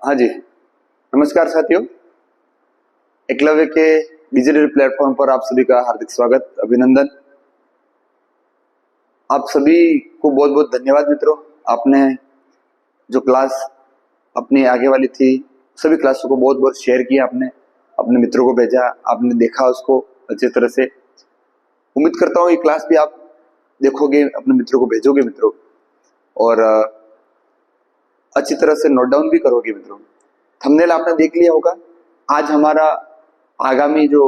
हाँ जी, नमस्कार साथियों। एकलव्य के डिजिटल प्लेटफॉर्म पर आप सभी का हार्दिक स्वागत, अभिनंदन। आप सभी को बहुत बहुत धन्यवाद मित्रों। आपने जो क्लास अपनी आगे वाली थी, सभी क्लासों को बहुत बहुत शेयर किया, आपने अपने मित्रों को भेजा, आपने देखा उसको अच्छी तरह से। उम्मीद करता हूँ ये क्लास भी आप देखोगे, अपने मित्रों को भेजोगे मित्रों, और अच्छी तरह से नोट डाउन भी करोगे मित्रों। थंबनेल आपने देख लिया होगा। आज हमारा आगामी जो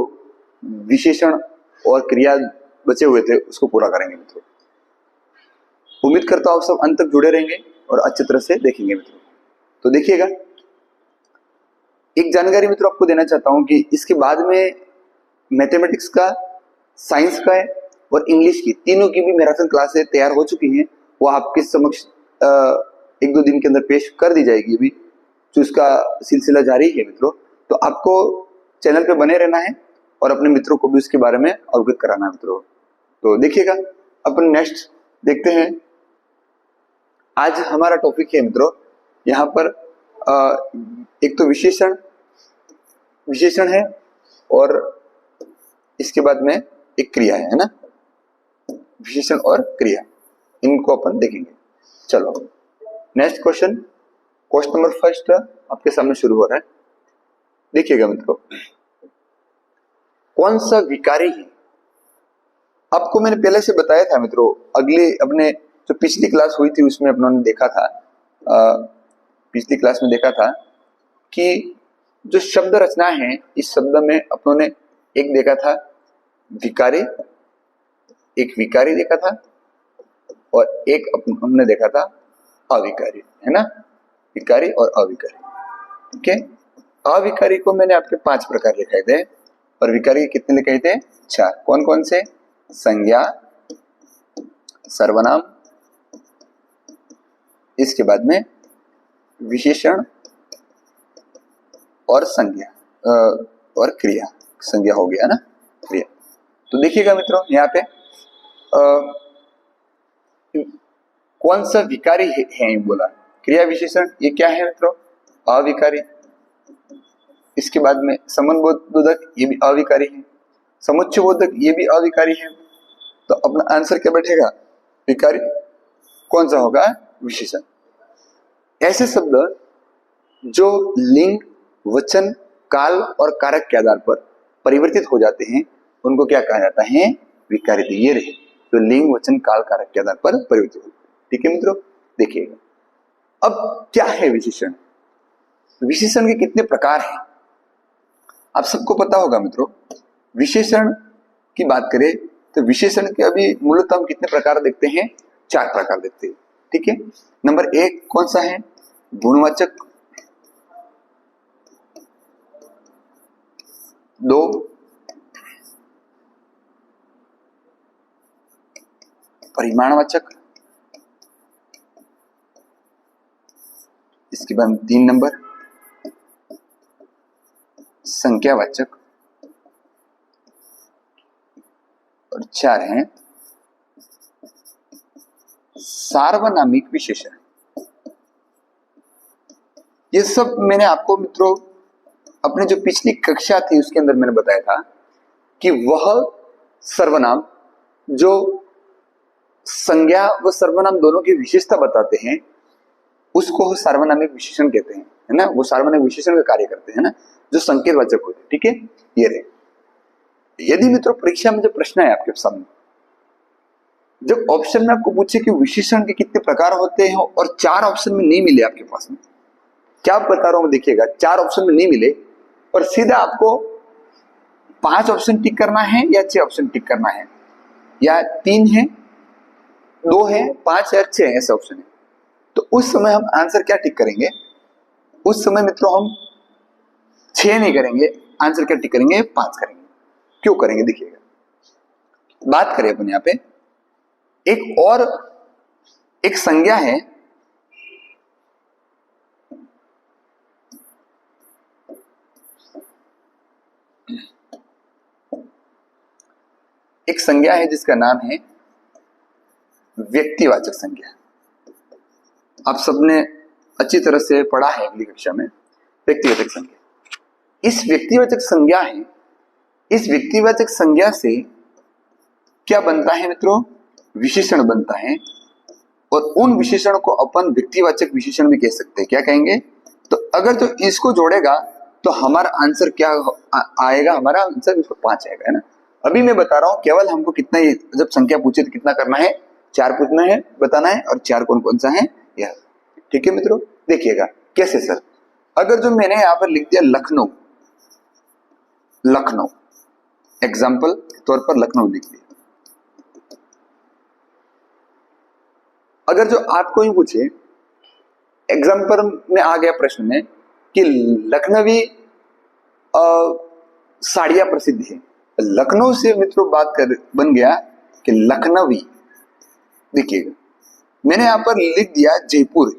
विशेषण और क्रिया बचे हुए थे उसको पूरा करेंगे मित्रों। उम्मीद करता हूं आप सब अंत तक जुड़े रहेंगे और अच्छी तरह से देखेंगे मित्रों। तो देखिएगा, एक जानकारी मित्रों आपको देना चाहता हूं कि इसके बाद में मैथमेटिक्स का, साइंस का है और इंग्लिश की, तीनों की भी मैराथन क्लासें तैयार हो चुकी हैं। वो आपके समक्ष एक दो दिन के अंदर पेश कर दी जाएगी। अभी जो इसका सिलसिला जारी है मित्रों, तो आपको चैनल पे बने रहना है और अपने मित्रों को भी उसके बारे में अवगत कराना है मित्रों। तो देखिएगा, अपन नेक्स्ट देखते हैं। आज हमारा टॉपिक है मित्रों, यहाँ पर एक तो विशेषण है और इसके बाद में एक क्रिया है ना। विशेषण और क्रिया, इनको अपन देखेंगे। चलो नेक्स्ट क्वेश्चन नंबर फर्स्ट आपके सामने शुरू हो रहा है। देखिएगा मित्रों, कौन सा विकारी है? आपको मैंने पहले से बताया था मित्रों, अगले अपने जो पिछली क्लास हुई थी उसमें अपनों ने देखा था, पिछली क्लास में देखा था कि जो शब्द रचना है, इस शब्द में अपनों ने एक देखा था विकारी, एक विकारी देखा था और एक हमने देखा था अविकारी, है ना। विकारी और अविकारी, ठीक है। अविकारी को मैंने आपके 5 प्रकार लिखाए थे और विकारी के कितने लिखाए थे? 4। कौन कौन से? संज्ञा, सर्वनाम, इसके बाद में विशेषण और संज्ञा और क्रिया। संज्ञा हो गया ना, क्रिया। तो देखिएगा मित्रों, यहाँ पे कौन सा विकारी है बोला। क्रिया विशेषण ये क्या है मित्रों? अविकारी। इसके बाद में संबंधबोधक, ये भी अविकारी है। समुच्चय बोधक, ये भी अविकारी है। तो अपना आंसर क्या बैठेगा? विकारी। कौन सा होगा? विशेषण। ऐसे शब्द जो लिंग, वचन, काल और कारक के आधार पर परिवर्तित हो जाते हैं, उनको क्या कहा जाता है? विकारी। तो ये रहे जो लिंग, वचन, काल, कारक के आधार पर परिवर्तित होते हैं। ठीक है मित्रों, देखिएगा अब क्या है विशेषण। विशेषण के कितने प्रकार हैं आप सबको पता होगा मित्रों। विशेषण की बात करें तो विशेषण के अभी मूलतः हम कितने प्रकार देखते हैं? 4 प्रकार देखते हैं, ठीक है। नंबर 1 कौन सा है? गुणवाचक। 2 परिमाणवाचक। इसके बाद 3 नंबर संख्यावाचक और 4 है सार्वनामिक विशेषण। ये सब मैंने आपको मित्रों अपने जो पिछली कक्षा थी उसके अंदर मैंने बताया था कि वह सर्वनाम जो संज्ञा व सर्वनाम दोनों की विशेषता बताते हैं, उसको सार्वनामिक विशेषण कहते हैं, है ना। वो सार्वनामिक विशेषण का कार्य करते हैं ना, जो संकेतवाचक होते हैं, ठीक है। ये रहे। यदि मित्रों परीक्षा में जो प्रश्न है आपके सामने, जब ऑप्शन में आपको पूछे कि विशेषण के कितने प्रकार होते हैं और 4 ऑप्शन में नहीं मिले आपके पास में, क्या बता रहा हूं देखिएगा, 4 ऑप्शन में नहीं मिले और सीधा आपको 5 ऑप्शन टिक करना है या 6 ऑप्शन टिक करना है, या 3 है, 2 है, 5 है, 6 है, ऐसे ऑप्शन है। तो उस समय हम आंसर क्या टिक करेंगे? उस समय मित्रों हम 6 नहीं करेंगे, आंसर क्या टिक करेंगे? 5 करेंगे। क्यों करेंगे देखिएगा। बात करें अपन यहाँ पे एक और एक संज्ञा है, एक संज्ञा है जिसका नाम है व्यक्तिवाचक संज्ञा। आप सबने अच्छी तरह से पढ़ा है अगली कक्षा में व्यक्तिवाचक संज्ञा। इस व्यक्तिवाचक संज्ञा है, इस व्यक्तिवाचक संज्ञा से क्या बनता है मित्रों? विशेषण बनता है, और उन विशेषण को अपन व्यक्तिवाचक विशेषण भी कह सकते हैं। क्या कहेंगे? तो अगर जो इसको जोड़ेगा तो हमारा आंसर क्या आएगा? हमारा आंसर 5 आएगा, है ना। अभी मैं बता रहा हूं, केवल हमको कितना, जब संख्या पूछे तो कितना करना है? 4 पूछना है, बताना है, और 4 कौन कौन सा है यह। ठीक है मित्रों, देखिएगा कैसे सर। अगर जो मैंने यहां पर लिख दिया लखनऊ, लखनऊ एग्जाम्पल तौर पर लखनऊ लिख दिया। अगर जो आपको ही पूछे एग्जाम्पल में आ गया प्रश्न में कि लखनवी साड़ियां प्रसिद्ध है, लखनऊ से मित्रों बात कर बन गया कि लखनवी। देखिएगा मैंने यहां पर लिख दिया जयपुर,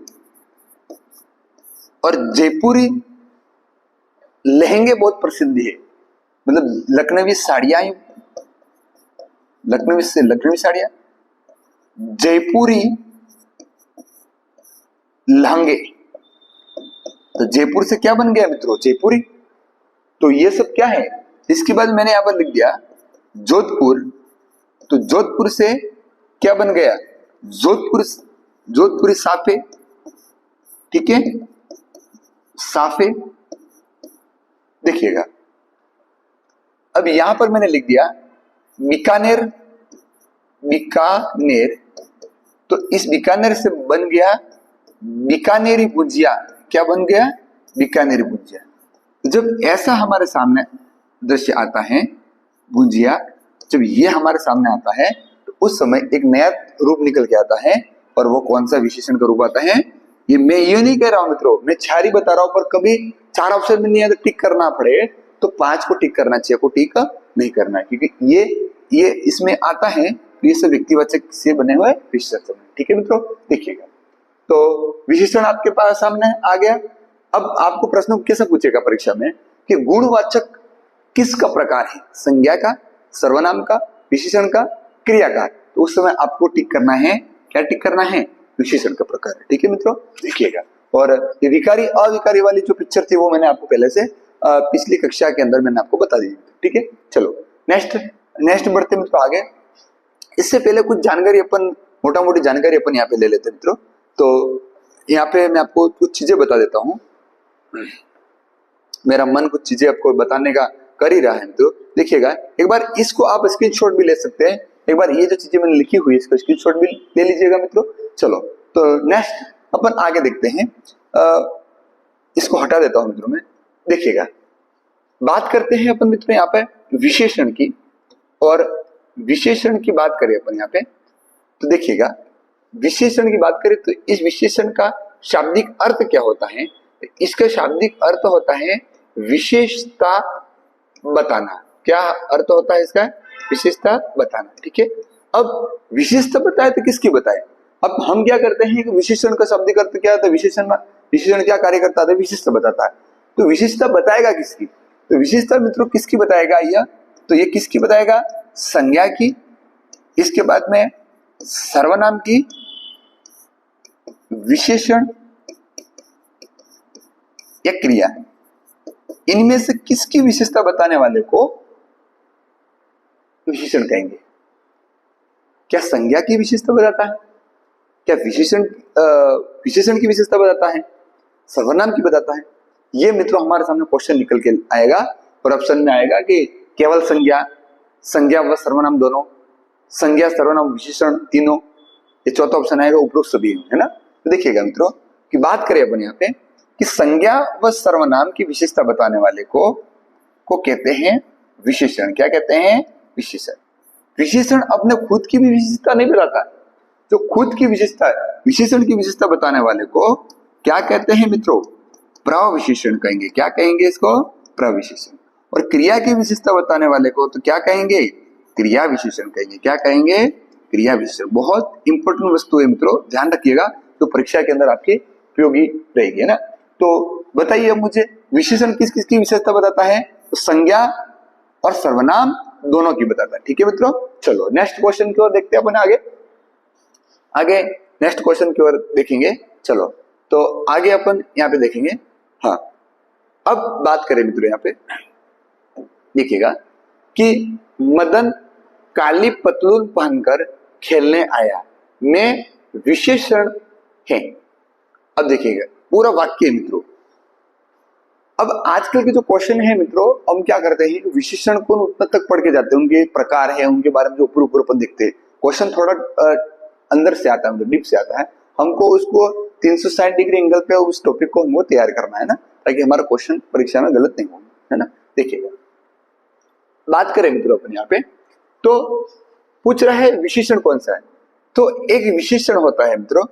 और जयपुरी लहंगे बहुत प्रसिद्ध है, मतलब लखनवी साड़ियां, लखनवी से लखनवी साड़ियां, जयपुरी लहंगे, तो जयपुर से क्या बन गया मित्रों? जयपुरी। तो ये सब क्या है? इसके बाद मैंने यहां पर लिख दिया जोधपुर, तो जोधपुर से क्या बन गया? जोधपुर, जोधपुरी साफे। ठीक है, साफे। देखिएगा अब यहां पर मैंने लिख दिया बीकानेर, बीकानेर, तो इस बीकानेर से बन गया बीकानेरी भुजिया। क्या बन गया? बीकानेरी भुजिया। जब ऐसा हमारे सामने दृश्य आता है, भुजिया, जब ये हमारे सामने आता है तो उस समय एक नया रूप निकल के आता है, और वो कौन सा विशेषण का रूप आता है? ये मैं ये नहीं कह रहा हूं मित्रों, मैं 4 ही बता रहा हूं, पर कभी 4 ऑप्शन में नहीं है तो टिक करना पड़े तो 5 को टिक करना चाहिए, को टिक नहीं करना है, क्योंकि ये इसमें आता है, तो ये सब व्यक्तिवाचक से बने हुए विशेषण। ठीक है मित्रों, देखिएगा तो विशेषण आपके पास सामने आ गया। अब आपको प्रश्न कैसे पूछेगा परीक्षा में कि गुणवाचक किसका प्रकार है? संज्ञा का, सर्वनाम का, विशेषण का, क्रिया का। तो उस समय आपको टिक करना है, क्या टिक करना है? विशेषण का प्रकार। ठीक है मित्रों, देखिएगा। और ये विकारी अविकारी वाली जो पिक्चर थी वो मैंने आपको पहले से पिछली कक्षा के अंदर मैंने आपको बता दी। ठीक है, चलो नेक्स्ट बढ़ते मित्रों आगे। इससे पहले कुछ जानकारी अपन, मोटा मोटी जानकारी अपन यहाँ पे ले लेते हैं मित्रों। तो यहाँ पे मैं आपको कुछ चीजें बता देता हूँ, मेरा मन कुछ चीजें आपको बताने का कर ही रहा है मित्रों। देखिएगा एक बार इसको आप स्क्रीनशॉट भी ले सकते हैं, एक बार ये जो चीजें मैंने लिखी हुई है इसको स्क्रीनशॉट भी ले लीजिएगा मित्रों। चलो तो नेक्स्ट अपन आगे देखते हैं। इसको हटा देता हूं मित्रों मैं। देखिएगा बात करते हैं अपन मित्रों यहाँ पे विशेषण की, और विशेषण की बात करें अपन यहाँ पे तो देखिएगा विशेषण की बात करें तो इस विशेषण का शाब्दिक अर्थ क्या होता है? इसका शाब्दिक अर्थ होता है विशेषता बताना। क्या अर्थ होता है इसका? विशेषता बताना। ठीक है, अब विशेषता बताए तो किसकी बताए? अब हम क्या करते हैं कि विशेषण का शाब्दिक अर्थ क्या होता है? विशेषण क्या कार्य करता है? विशेषता बताता है। तो विशेषता बताएगा किसकी? तो विशेषता मित्रों किसकी बताएगा? यह तो ये किसकी बताएगा? संज्ञा की, इसके बाद में सर्वनाम की, विशेषण या क्रिया, इनमें से किसकी विशेषता बताने वाले को विशेषण कहेंगे? क्या संज्ञा की विशेषता बताता है? क्या विशेषण की विशेषता बताता है? सर्वनाम की बताता है? ये मित्रों हमारे सामने क्वेश्चन निकल के आएगा, और ऑप्शन में आएगा कि केवल संज्ञा व सर्वनाम दोनों, संज्ञा सर्वनाम विशेषण तीनों, ये चौथा ऑप्शन आएगा उपरोक्त सभी, है ना। तो देखिएगा मित्रों की बात करें अपन यहाँ पे कि संज्ञा व सर्वनाम की विशेषता बताने वाले को कहते हैं विशेषण। क्या कहते हैं? विशेषण। विशेषण अपने खुद की भी विशेषता नहीं बताता, जो खुद की विशेषता है, विशेषण की विशेषता बताने वाले को क्या कहते हैं मित्रों? प्रविशेषण कहेंगे। क्या कहेंगे इसको? प्रविशेषण। और क्रिया की विशेषता बताने वाले को तो क्या कहेंगे? क्रिया विशेषण कहेंगे। क्या कहेंगे? क्रिया विशेषण। बहुत इंपॉर्टेंट वस्तु है मित्रों, ध्यान रखिएगा, तो परीक्षा के अंदर आपके उपयोगी रहेगी, है ना। तो बताइए मुझे विशेषण किस किस की विशेषता बताता है? तो संज्ञा और सर्वनाम दोनों की बताता है। ठीक है मित्रों, चलो नेक्स्ट क्वेश्चन की ओर देखते हैं अपन आगे नेक्स्ट क्वेश्चन की ओर देखेंगे। चलो तो आगे अपन यहाँ पे देखेंगे। हाँ, अब बात करें मित्रों, यहाँ पे देखिएगा कि मदन काली पतलून पहनकर खेलने आया में विशेषण है। अब देखिएगा पूरा वाक्य मित्रों। अब आजकल के जो क्वेश्चन है मित्रों, हम क्या करते हैं, विशेषण को उतना तक पढ़ के जाते हैं, उनके प्रकार है, उनके बारे में जो ऊपर ऊपर अपन देखते हैं। क्वेश्चन थोड़ा अंदर से आता है, मतलब डीप से आता है। हमको उसको 360 डिग्री एंगल पे उस टॉपिक को हमको तैयार करना है ना, ताकि हमारा क्वेश्चन परीक्षा में गलत नहीं हो, है ना। देखिएगा बात करें मित्रों अपन यहाँ पे, तो पूछ रहा है विशेषण कौन सा है। तो एक विशेषण होता है मित्रों,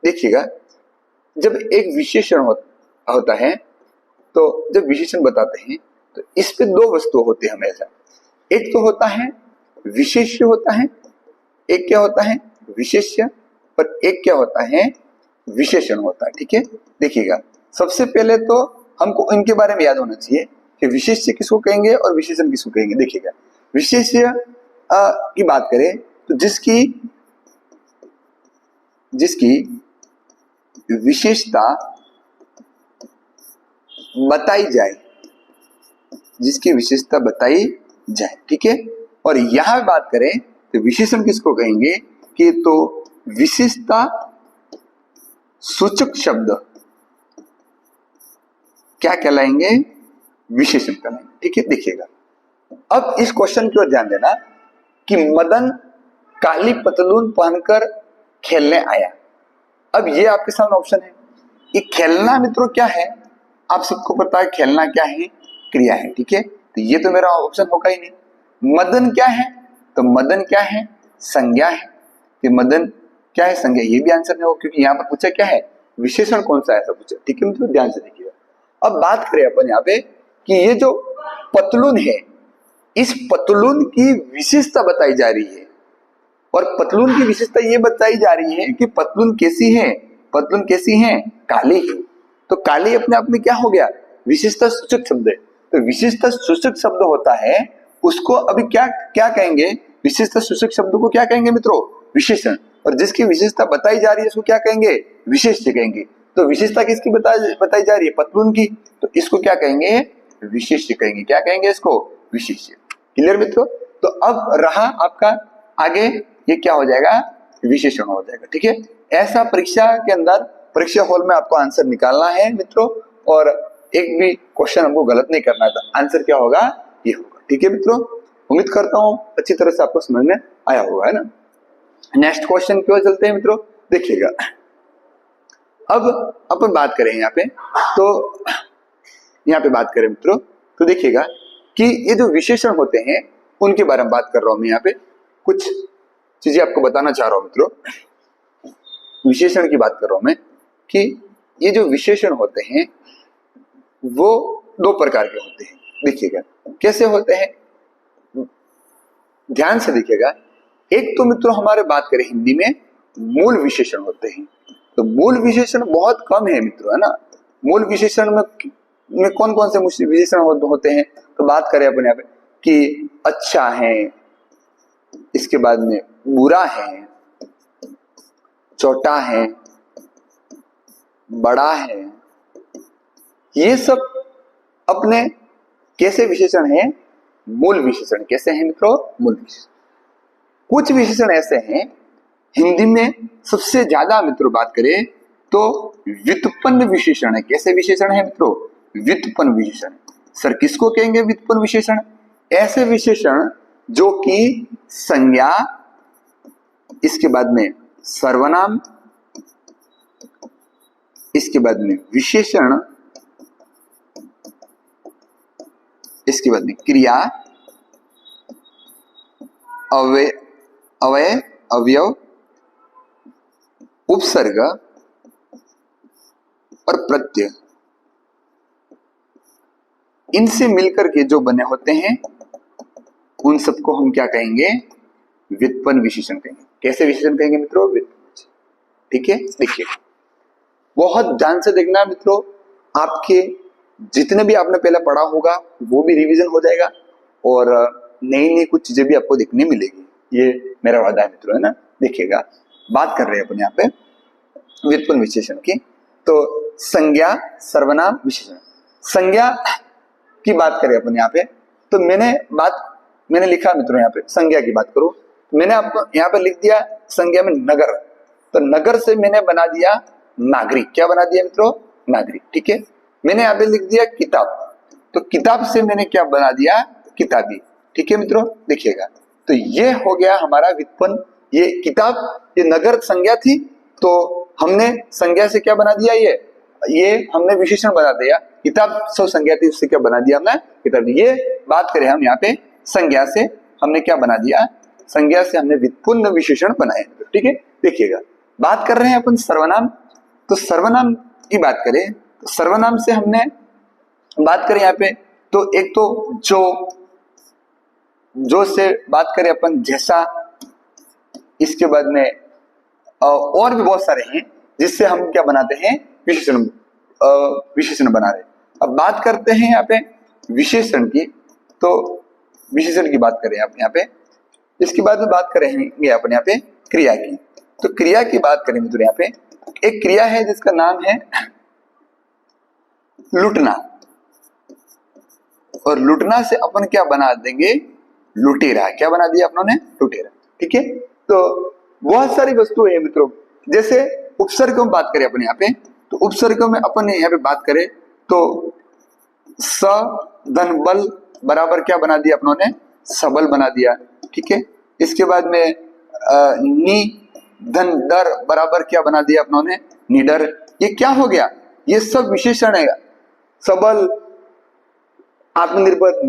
देखिएगा जब एक विशेषण होता है, तो जब विशेषण बताते हैं तो इस पे दो वस्तु होती है हमेशा। एक तो होता है विशेष्य होता है, एक क्या होता है विशेष्य, पर एक क्या होता है विशेषण होता है। ठीक है, देखिएगा सबसे पहले तो हमको इनके बारे में याद होना चाहिए कि विशेष्य किसको कहेंगे और विशेषण किसको कहेंगे। देखिएगा विशेष्य की बात करें तो जिसकी विशेषता बताई जाए, जिसकी विशेषता बताई जाए। ठीक है, और यहां बात करें तो विशेषण किसको कहेंगे कि तो विशेषता सूचक शब्द क्या कहलाएंगे, विशेषण कहलाएंगे। ठीक है, देखिएगा अब इस क्वेश्चन की ओर ध्यान देना कि मदन काली पतलून पहनकर खेलने आया। अब ये आपके सामने ऑप्शन है। ये खेलना मित्रों क्या है, आप सबको पता है खेलना क्या है, क्रिया है। ठीक है, तो ये तो मेरा ऑप्शन होगा ही नहीं। मदन क्या है, तो मदन क्या है संज्ञा है, कि मदन क्या है संज्ञा, ये भी आंसर नहीं होगा, क्योंकि यहाँ पर पूछा क्या है विशेषण कौन सा है, ऐसा पूछा। ठीक है मित्रों, ध्यान से देखिएगा। अब बात करें अपन यहाँ पे कि ये जो पतलून है, इस पतलून की विशेषता बताई जा रही है, और पतलून की विशेषता ये बताई जा रही है कि पतलून कैसी है, पतलून कैसी है, काली है। तो काली अपने आप में क्या हो गया, विशेषता सूचक शब्द है। तो विशेषता सूचक शब्द होता है, उसको अभी क्या क्या कहेंगे, विशेषता सूचक शब्द को क्या कहेंगे मित्रों, विशेषण। और जिसकी विशेषता बताई जा रही है उसको क्या कहेंगे, विशेष्य कहेंगे। तो विशेषता किसकी बताई जा रही है, पतलून की, तो इसको क्या कहेंगे, विशेष्य कहेंगे। क्या कहेंगे इसको, विशेष्य। क्लियर मित्रों, तो अब रहा आपका आगे, ये क्या हो जाएगा, विशेषण हो जाएगा। ठीक है, ऐसा परीक्षा के अंदर, परीक्षा हॉल में आपको आंसर निकालना है मित्रों, और एक भी क्वेश्चन हमको गलत नहीं करना था। आंसर क्या होगा, ये होगा। ठीक है मित्रों, उम्मीद करता हूं अच्छी तरह से आपको समझ में आया होगा, है ना। नेक्स्ट क्वेश्चन की ओर चलते हैं मित्रों। देखिएगा अब अपन बात करें यहाँ पे, तो यहाँ पे बात करें मित्रों, तो देखिएगा कि ये जो विशेषण होते हैं उनके बारे में बात कर रहा हूं मैं। यहाँ पे कुछ चीजें आपको बताना चाह रहा हूं मित्रों। विशेषण की बात कर रहा हूं मैं कि ये जो विशेषण होते हैं वो दो प्रकार के होते हैं। देखिएगा कैसे होते हैं, ध्यान से देखिएगा। एक तो मित्रों हमारे बात करें हिंदी में मूल विशेषण होते हैं, तो मूल विशेषण बहुत कम है मित्रों, है ना। मूल विशेषण में कौन कौन से विशेषण होते हैं, तो बात करें अपन यहाँ पे कि अच्छा है, इसके बाद में बुरा है, छोटा है, बड़ा है, ये सब अपने कैसे विशेषण है, मूल विशेषण। कैसे हैं मित्रों, मूल विशेषण। कुछ विशेषण ऐसे हैं हिंदी में सबसे ज्यादा मित्रों बात करें तो व्युत्पन्न विशेषण है। कैसे विशेषण है मित्रों, व्युत्पन्न विशेषण। सर किसको कहेंगे व्युत्पन्न विशेषण, ऐसे विशेषण जो कि संज्ञा, इसके बाद में सर्वनाम, इसके बाद में विशेषण, इसके बाद में क्रिया, अवयव, उपसर्ग और प्रत्यय, इनसे मिलकर के जो बने होते हैं उन सबको हम क्या कहेंगे, व्युत्पन्न विशेषण कहेंगे। कैसे विशेषण कहेंगे मित्रों, व्युत्पन्न। ठीक है, देखिए बहुत ध्यान से देखना मित्रों, आपके जितने भी आपने पहले पढ़ा होगा वो भी रिवीजन हो जाएगा, और नई नई कुछ चीजें भी आपको देखने मिलेगी, ये मेरा वादा है मित्रों, है ना। देखिएगा बात कर रहे हैं अपन यहाँ पे व्युत्पन्न विशेषण की, तो संज्ञा, सर्वनाम, विशेषण। संज्ञा की बात करें अपन यहाँ पे, तो मैंने लिखा मित्रों यहाँ पे संज्ञा की बात करूं, मैंने आप यहाँ पे लिख दिया संज्ञा में नगर, तो नगर से मैंने बना दिया नागरिक। क्या बना दिया मित्रों? नागरिक। ठीक है। मैंने यहाँ पे लिख दिया किताब, तो किताब से मैंने क्या बना दिया? किताबी। ठीक है मित्रों, देखिएगा, तो ये हो गया हमारा व्युत्पन्न। ये किताब, ये नगर संज्ञा थी, तो हमने संज्ञा से क्या बना दिया? ये हमने विशेषण बना दिया। किताब सब संज्ञा थी, उससे क्या बना दिया हमने? किताब। ये बात करें हम यहाँ पे संज्ञा से हमने क्या बना दिया? संज्ञा से हमने व्युत्पन्न विशेषण बनाए। ठीक है, देखिएगा, बात कर रहे हैं अपन सर्वनाम, तो सर्वनाम की बात करें तो सर्वनाम से हमने बात करें यहाँ पे, तो एक तो जो से बात करें अपन जैसा, इसके बाद में और भी बहुत सारे हैं जिससे हम क्या बनाते हैं? विशेषण बना रहे। अब बात करते हैं यहाँ पे विशेषण की, तो विशेषण की बात करें आप यहाँ पे, इसके बाद में बात करेंगे अपन यहाँ पे क्रिया की। तो क्रिया की बात करें तो यहाँ पे एक क्रिया है जिसका नाम है लुटना, और लुटना से अपन क्या बना देंगे? लुटेरा। क्या बना दिया अपनों ने? लुटेरा। ठीक है, तो बहुत सारी वस्तु है मित्रों, जैसे उपसर्गों में बात करें अपन यहाँ पे, तो उपसर्गों में अपन यहाँ पे बात करें तो स धन बल बराबर क्या बना दिया अपनों ने? सबल बना दिया। ठीक है, इसके बाद में नी धन डर बराबर क्या बना दिया अपनों ने? निडर। ये क्या हो गया? ये सब विशेषण है। सबल, आत्मनिर्भर,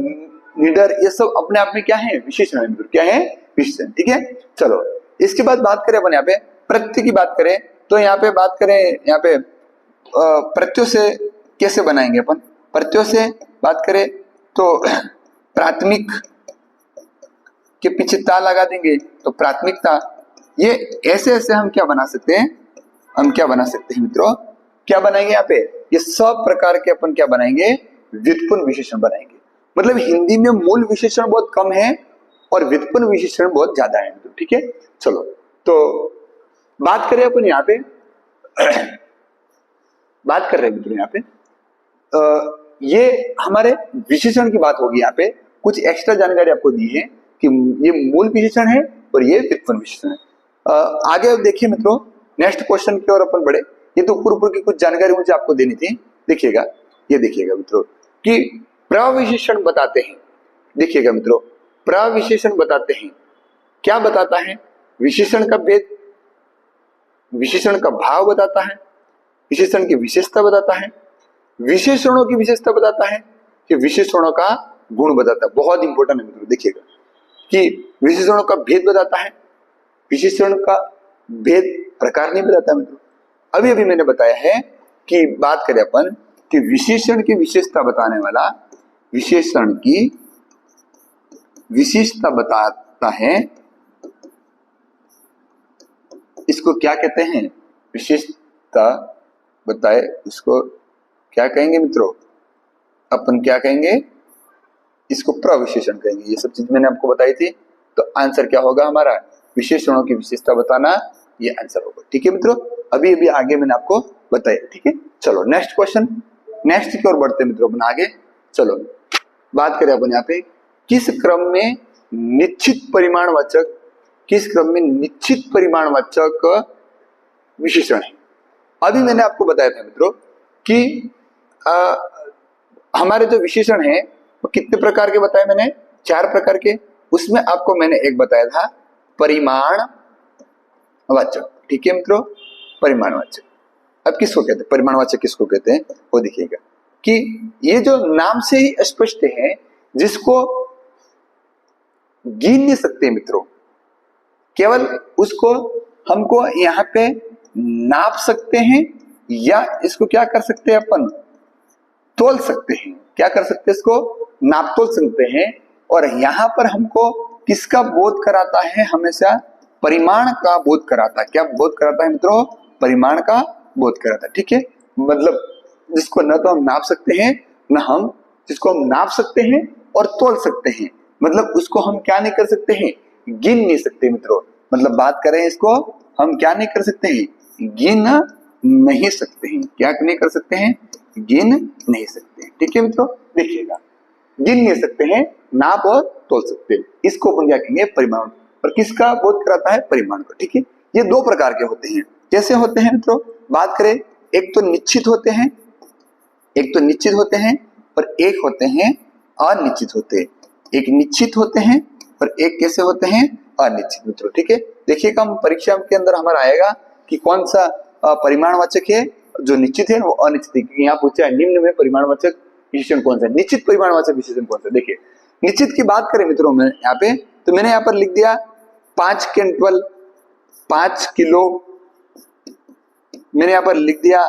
निडर, ये सब अपने आप में क्या है? विशेषण है। क्या है? विशेषण। ठीक है, चलो इसके बाद बात करें अपन यहाँ पे प्रत्यय की बात करें, तो यहाँ पे बात करें यहाँ पे प्रत्ययों से कैसे बनाएंगे अपन? प्रत्ययों से बात करें तो प्राथमिक के पीछे ता लगा देंगे, तो प्राथमिकता। ये ऐसे हम क्या बना सकते हैं? हम क्या बना सकते हैं मित्रों? क्या बनाएंगे यहाँ पे? ये सब प्रकार के अपन क्या बनाएंगे? व्युत्पन्न विशेषण बनाएंगे। मतलब हिंदी में मूल विशेषण बहुत कम है और व्युत्पन्न विशेषण बहुत ज्यादा है। ठीक है, चलो तो बात करें अपन यहाँ पे बात कर रहे हैं मित्रों यहाँ पे ये हमारे विशेषण की बात होगी। यहाँ पे कुछ एक्स्ट्रा जानकारी आपको दी है कि ये मूल विशेषण है और ये व्युत्पन्न विशेषण है। आगे अब देखिए मित्रों, नेक्स्ट क्वेश्चन की ओर अपन बढ़े। ये तो ऊपर की कुछ जानकारी मुझे आपको देनी थी। देखिएगा, ये देखिएगा मित्रों कि प्रविशेषण बताते हैं। देखिएगा मित्रों, प्रविशेषण बताते हैं, क्या बताता है? विशेषण का भेद, विशेषण का भाव बताता है, विशेषण की विशेषता बताता है, विशेषणों की विशेषता बताता है, कि विशेषणों का गुण बताता है। बहुत इंपॉर्टेंट है मित्रों, देखिएगा कि विशेषणों का भेद बताता है, विशेषण का भेद प्रकार नहीं बताता मित्रों। अभी अभी मैंने बताया है कि बात करें अपन कि विशेषण की विशेषता बताने वाला विशेषण की विशेषता बताता है, इसको क्या कहते हैं? विशेषता बताए, इसको क्या कहेंगे मित्रों? अपन क्या कहेंगे? इसको प्रविशेषण कहेंगे। ये सब चीज मैंने आपको बताई थी, तो आंसर क्या होगा हमारा? विशेषणों की विशेषता बताना, ये आंसर होगा। ठीक है मित्रों, अभी अभी आगे मैंने आपको बताया। ठीक है, चलो नेक्स्ट क्वेश्चन, नेक्स्ट की ओर बढ़ते मित्रों अपन आगे। चलो बात करें अपन यहाँ पे किस क्रम में निश्चित परिमाणवाचक, किस क्रम में निश्चित परिमाणवाचक विशेषण है। अभी मैंने आपको बताया था मित्रों कि हमारे जो विशेषण है वो कितने प्रकार के बताए मैंने? 4 प्रकार के। उसमें आपको मैंने एक बताया था परिमाणवाचक। ठीक है मित्रों, परिमाणवाचक। अब किसको कहते हैं परिमाणवाचक? किसको कहते हैं वो देखिएगा कि ये जो नाम से ही स्पष्ट है, जिसको गिन नहीं सकते मित्रों, केवल उसको हमको यहाँ पे नाप सकते हैं, या इसको क्या कर सकते हैं अपन? तोल सकते हैं। क्या कर सकते हैं? इसको नाप तोल सकते हैं। और यहाँ पर हमको किसका बोध कराता है? हमेशा परिमाण का बोध कराता है। क्या बोध कराता है मित्रों? परिमाण का बोध कराता है। ठीक है, मतलब जिसको न तो हम नाप सकते हैं, न हम जिसको हम नाप सकते हैं और तोल सकते हैं, मतलब उसको हम क्या नहीं कर सकते हैं? गिन नहीं सकते मित्रों। मतलब बात करें इसको, हम क्या नहीं कर सकते हैं? गिन नहीं सकते हैं। क्या नहीं कर सकते हैं? गिन नहीं सकते। ठीक है मित्रों, देखिएगा, गिन नहीं सकते हैं, नाप और तोल सकते हैं, इसको अपन क्या कहेंगे, परिमाण। और किसका बोध कराता है, परिमाण को। ठीक है, ये दो प्रकार के होते हैं। कैसे होते हैं मित्रों, बात करें, एक तो निश्चित होते हैं, और एक होते हैं अनिश्चित होते हैं। एक निश्चित होते हैं और एक कैसे होते हैं, अनिश्चित मित्रों। ठीक है, देखिएगा, हम परीक्षा के अंदर हमारा आएगा कि कौन सा परिमाणवाचक है, जो निश्चित है वो अनिश्चित है। क्योंकि यहाँ पूछा है निम्न में परिमाणवाचक विशेषण कौन सा है, निश्चित परिमाणवाचक विशेषण कौन सा है। देखिए, निश्चित की बात करें मित्रों में यहाँ पे, तो मैंने यहाँ पर लिख दिया 5 क्विंटल, 5 किलो, मैंने यहाँ पर लिख दिया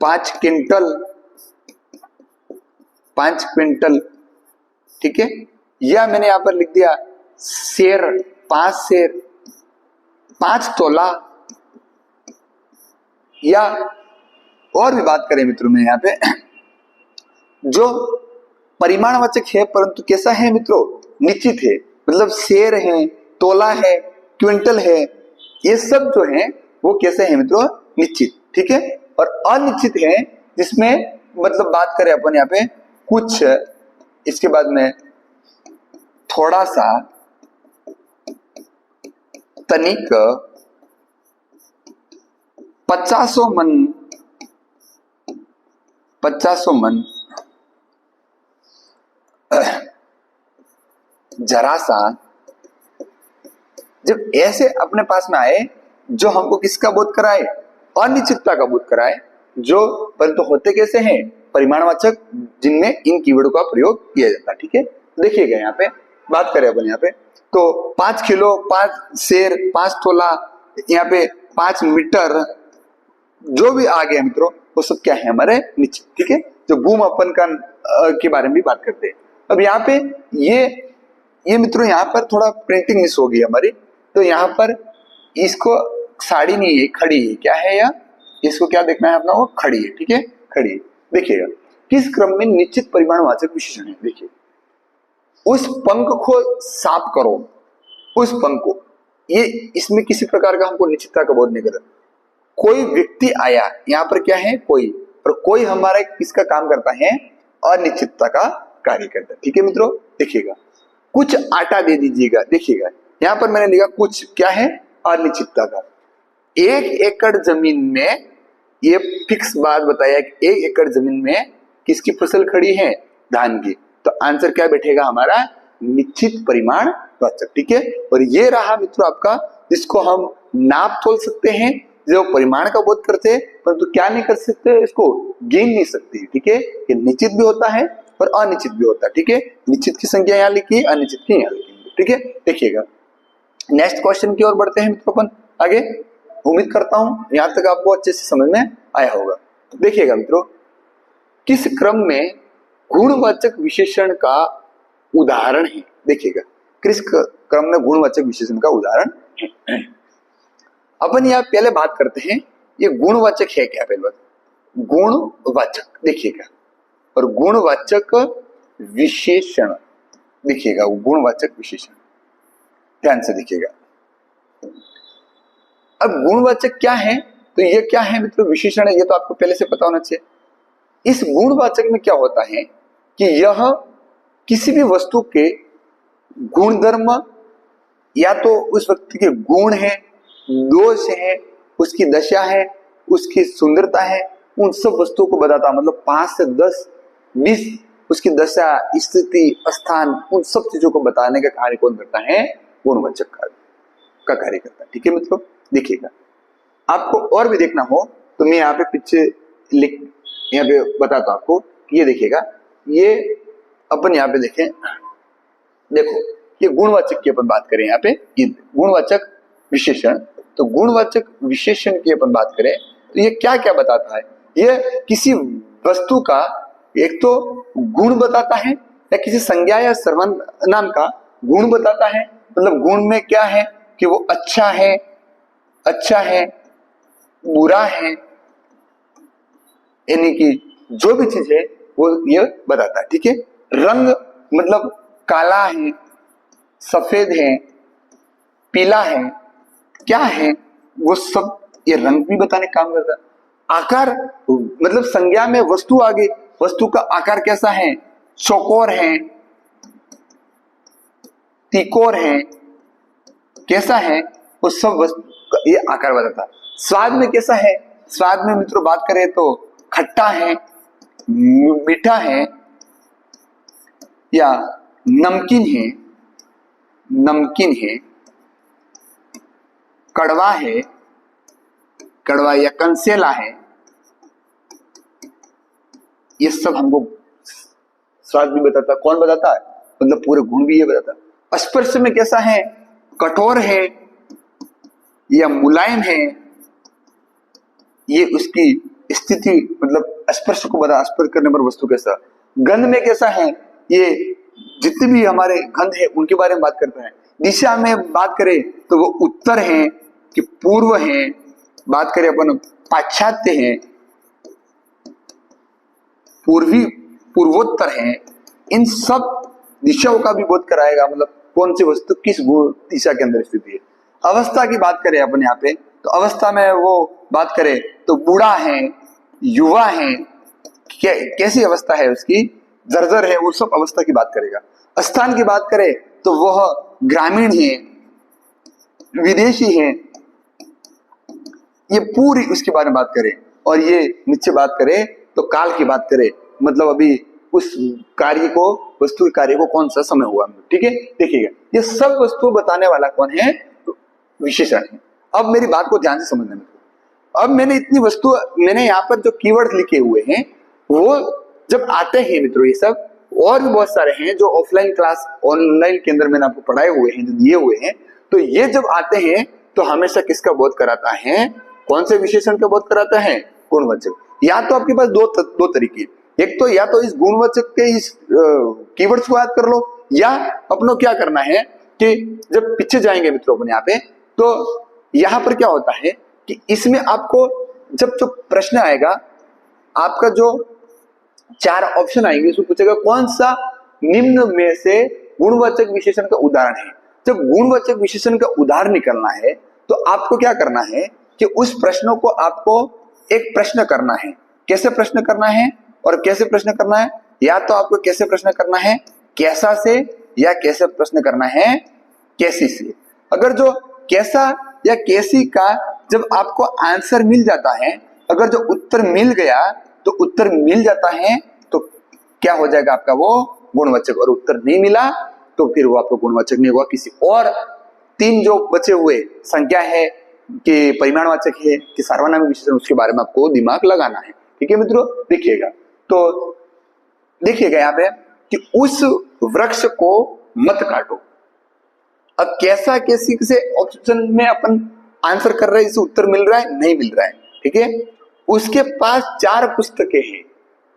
5 क्विंटल, 5 क्विंटल। ठीक है, या मैंने यहां पर लिख दिया शेर, 5 शेर, 5 तोला। या और भी बात करें मित्रों में यहाँ पे, जो परिमाणवाचक है परंतु कैसा है मित्रों, निश्चित है, मतलब शेर है, तोला है, क्विंटल है, ये सब जो है वो कैसे है मित्रों, निश्चित। ठीक है, और अनिश्चित है जिसमें मतलब बात करें अपन यहाँ पे कुछ, इसके बाद में थोड़ा सा, तनिक, 50 मन, 50 मन, जरा सा, जब ऐसे अपने पास में आए जो हमको किसका बोध कराए, अनिश्चितता का बोध कराए, जो परंतु होते कैसे हैं, परिमाणवाचक, जिनमें इन कीवर्ड का प्रयोग किया जाता है। ठीक है, देखिएगा यहाँ पे बात करें अपन यहाँ पे, तो 5 किलो, 5 शेर, 5 तोला, यहाँ पे 5 मीटर, जो भी आ गया मित्रों वो सब क्या है, हमारे निश्चित। ठीक है, जो भूम अपन का के बारे में भी बात करते हैं। अब यहाँ पे ये मित्रों यहाँ पर थोड़ा प्रिंटिंग मिस हो गई हमारी, तो यहाँ पर इसको साड़ी नहीं है, खड़ी है, क्या है यह, इसको क्या देखना है अपना, वो खड़ी है। ठीक है, खड़ी है। देखिएगा, किस क्रम में निश्चित परिमाणवाचक विशेषण है, देखिए, उस पंख को साफ करो, उस पंख को, ये इसमें किसी प्रकार का हमको निश्चितता का बोध नहीं कर रहा। कोई व्यक्ति आया, यहाँ पर क्या है, कोई, और कोई हमारा किसका काम करता है, अनिश्चितता का कार्य करता है। ठीक है मित्रों, देखिएगा, कुछ आटा दे दीजिएगा। देखिएगा, यहाँ पर मैंने लिखा कुछ, क्या है, अनिश्चितता का। 1 एकड़ जमीन में, ये फिक्स बात बताया कि 1 एकड़ जमीन में किसकी फसल खड़ी है, धान की, तो आंसर क्या बैठेगा हमारा, निश्चित परिमाणवाचक। ठीक है, और ये रहा मित्रों आपका, जिसको हम नाप तोल सकते हैं, जो परिमाण का बोध करते हैं, परंतु क्या नहीं कर सकते, इसको गिन नहीं सकते। ठीक है, ये निश्चित भी होता है और अनिश्चित भी होता है। ठीक है, निश्चित की संख्या यहाँ लिखी, अनिश्चित की यहाँ लिखी। ठीक है, देखिएगा, नेक्स्ट क्वेश्चन की ओर बढ़ते हैं मित्रों अपन आगे। उम्मीद करता हूं यहां तक आपको अच्छे से समझ में आया होगा। देखिएगा मित्रों, किस क्रम में गुणवाचक विशेषण का उदाहरण है, देखिएगा, किस क्रम में गुणवाचक विशेषण का उदाहरण है। अपन यहाँ पहले बात करते हैं, ये गुणवाचक है क्या, पहले बात, गुणवाचक, देखिएगा, और गुणवाचक विशेषण, देखिएगा, गुणवाचक विशेषण, ध्यान से देखिएगा। अब गुणवाचक क्या है, तो ये क्या है मित्रों, विशेषण है, ये तो आपको पहले से पता होना चाहिए। इस गुणवाचक में क्या होता है कि यह किसी भी वस्तु के गुणधर्म, या तो उस व्यक्ति के गुण है, दोष है, उसकी दशा है, उसकी सुंदरता है, उन सब वस्तुओं को बताता, मतलब 5 से 10, 20 उसकी दशा, स्थिति, स्थान, उन सब चीजों को बताने का कार्य कौन करता है, गुणवाचक का कार्य करता है। ठीक है मित्रों, देखिएगा, आपको और भी देखना हो तो मैं यहाँ पे पीछे यहाँ पे बताता हूं आपको, ये देखिएगा, ये अपन यहाँ पे देखें, देखो, ये गुणवाचक की अपन बात करें, यहाँ पे गुणवाचक विशेषण, तो गुणवाचक विशेषण की अपन बात करें तो ये क्या क्या बताता है, ये किसी वस्तु का एक तो गुण बताता है, या किसी संज्ञा या सर्वनाम का गुण बताता है। मतलब गुण में क्या है कि वो अच्छा है, बुरा है, यानी कि जो भी चीज है वो ये बताता है। ठीक है, रंग मतलब काला है, सफेद है, पीला है, क्या है, वो सब ये रंग भी बताने का काम करता है। आकार मतलब संज्ञा में वस्तु आ गई, वस्तु का आकार कैसा है, चौकोर है, तिकोर है, कैसा है, वो सब वस्तु का ये आकार बताता है। स्वाद में कैसा है, स्वाद में मित्रों बात करें तो खट्टा है, मीठा है या नमकीन है, नमकीन है, कड़वा है, कड़वा या कंसेला है, ये सब हमको स्वाद भी बताता है। कौन बताता है, मतलब पूरे गुण भी ये बताता है। स्पर्श में कैसा है, कठोर है या मुलायम है, ये उसकी स्थिति मतलब स्पर्श को बता, स्पर्श करने पर वस्तु कैसा। गंध में कैसा है, ये जितने भी हमारे गंध है उनके बारे में बात करता है। दिशा में बात करें तो वो उत्तर है कि पूर्व है, बात करें अपन पाश्चात्य है, पूर्वी पूर्वोत्तर है, इन सब दिशाओं का भी बोध कराएगा, मतलब कौन सी वस्तु किस गुण दिशा के अंदर स्थित है। अवस्था की बात करें अपन यहाँ पे तो अवस्था में वो बात करें तो बूढ़ा है, युवा है, कैसी अवस्था है उसकी, जर्जर है, वो सब अवस्था की बात करेगा। स्थान की बात करें तो वह ग्रामीण है, विदेशी है, ये पूरी उसके बारे में बात करें। और ये नीचे बात करें तो काल की बात करें, मतलब अभी उस कार्य को, वस्तु के कार्य को कौन सा समय हुआ, ठीक है। देखिएगा ये सब वस्तु बताने वाला कौन है, विशेषण है। अब मेरी बात को ध्यान से समझने में, अब मैंने इतनी वस्तु, मैंने यहाँ पर जो कीवर्ड लिखे हुए हैं वो जब आते हैं मित्रों, ये सब और भी बहुत सारे हैं जो ऑफलाइन क्लास ऑनलाइन के अंदर मैंने आपको पढ़ाए हुए हैं, जो दिए हुए हैं, तो ये जब आते हैं तो हमेशा किसका बोध कराता है, कौन से विशेषण का बोध कराता है, गुणवाचक। या तो आपके पास दो तरीके, एक तो या तो इस गुणवाचक के इस कीवर्ड्स को याद कर लो, या अपनों क्या करना है कि जब पीछे जाएंगे मित्रों अपन यहाँ पे, तो यहाँ पर क्या होता है कि इसमें आपको जब जो प्रश्न आएगा, आपका जो 4 ऑप्शन आएंगे, उसमें पूछेगा कौन सा निम्न में से गुणवाचक विशेषण का उदाहरण है। जब गुणवाचक विशेषण का उदाहरण निकलना है तो आपको क्या करना है कि उस प्रश्नों को आपको एक प्रश्न करना है। कैसे प्रश्न करना है और कैसे प्रश्न करना है, या तो आपको कैसे प्रश्न करना है, कैसा से, या कैसे प्रश्न करना है, कैसी से। अगर जो कैसा या कैसी का जब आपको आंसर मिल जाता है, अगर जो उत्तर मिल गया तो उत्तर मिल जाता है तो क्या हो जाएगा आपका वो गुणवाचक, और उत्तर नहीं मिला तो फिर वो आपका गुणवाचक नहीं हुआ। किसी और 3 जो बचे हुए संख्या है कि परिमाणवाचक है कि सार्वनामिक विशेषण, उसके बारे में आपको दिमाग लगाना है, ठीक है मित्रों। देखिएगा तो देखिएगा यहाँ पे कि उस वृक्ष को मत काटो। अब कैसा कैसी से ऑप्शन में अपन आंसर कर रहे हैं, इसे उत्तर मिल रहा है, नहीं मिल रहा है, ठीक है। उसके पास 4 पुस्तकें हैं,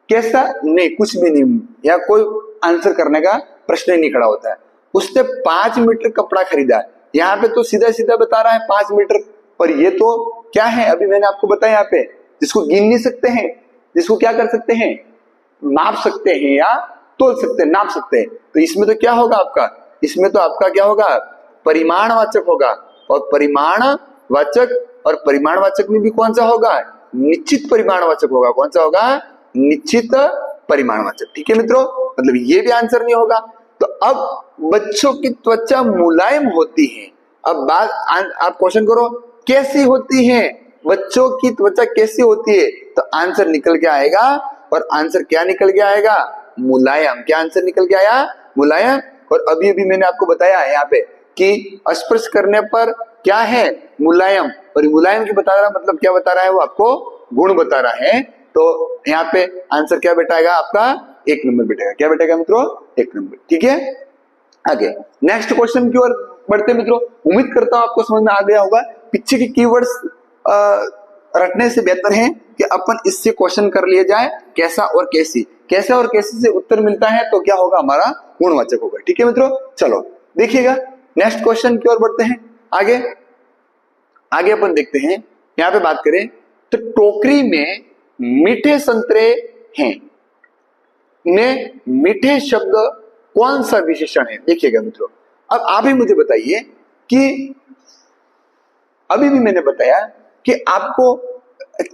कैसा नहीं, कुछ भी नहीं, या कोई आंसर करने का प्रश्न ही नहीं खड़ा होता है। उसने 5 मीटर कपड़ा खरीदा, यहाँ पे तो सीधा सीधा बता रहा है 5 मीटर, और ये तो क्या है, अभी मैंने आपको बताया यहाँ पे, जिसको गिन नहीं सकते हैं, जिसको क्या कर सकते हैं, नाप सकते हैं या तोल सकते हैं, नाप सकते हैं। तो इसमें तो क्या होगा आपका, इसमें तो आपका क्या होगा, परिमाणवाचक होगा। और परिमाणवाचक, और परिमाणवाचक में भी कौन सा होगा, निश्चित परिमाणवाचक होगा। कौन सा होगा, निश्चित परिमाणवाचक, ठीक है मित्रों। मतलब ये भी आंसर नहीं होगा। तो अब बच्चों की त्वचा मुलायम होती है। अब बात आप क्वेश्चन करो कैसी होती है, बच्चों की त्वचा कैसी होती है, तो आंसर निकल के आएगा, और आंसर क्या निकल के आएगा, मुलायम। क्या आंसर निकल के आया, मुलायम। और अभी अभी मैंने आपको बताया है यहाँ पे कि स्पर्श करने पर क्या है, मुलायम। और मुलायम की बता रहा, मतलब क्या बता रहा है, वो आपको गुण बता रहा है। तो यहाँ पे आंसर क्या बैठाएगा आपका, 1 नंबर बैठेगा। क्या बैठेगा मित्रों, 1 नंबर, ठीक है। आगे नेक्स्ट क्वेश्चन की ओर बढ़ते मित्रों। उम्मीद करता हूं आपको समझ में आ गया होगा। पीछे के कीवर्ड्स रटने से बेहतर है कि अपन इससे क्वेश्चन कर लिए जाए, कैसा और कैसी। कैसा और कैसी से उत्तर मिलता है तो क्या होगा, हमारा गुणवाचक होगा, ठीक है मित्रों। चलो देखिएगा नेक्स्ट क्वेश्चन की ओर बढ़ते हैं। आगे आगे अपन देखते हैं, यहाँ पे बात करें तो टोकरी में मीठे संतरे हैं, में मीठे शब्द कौन सा विशेषण है। देखिएगा मित्रों, अब आप ही मुझे बताइए कि अभी भी मैंने बताया कि आपको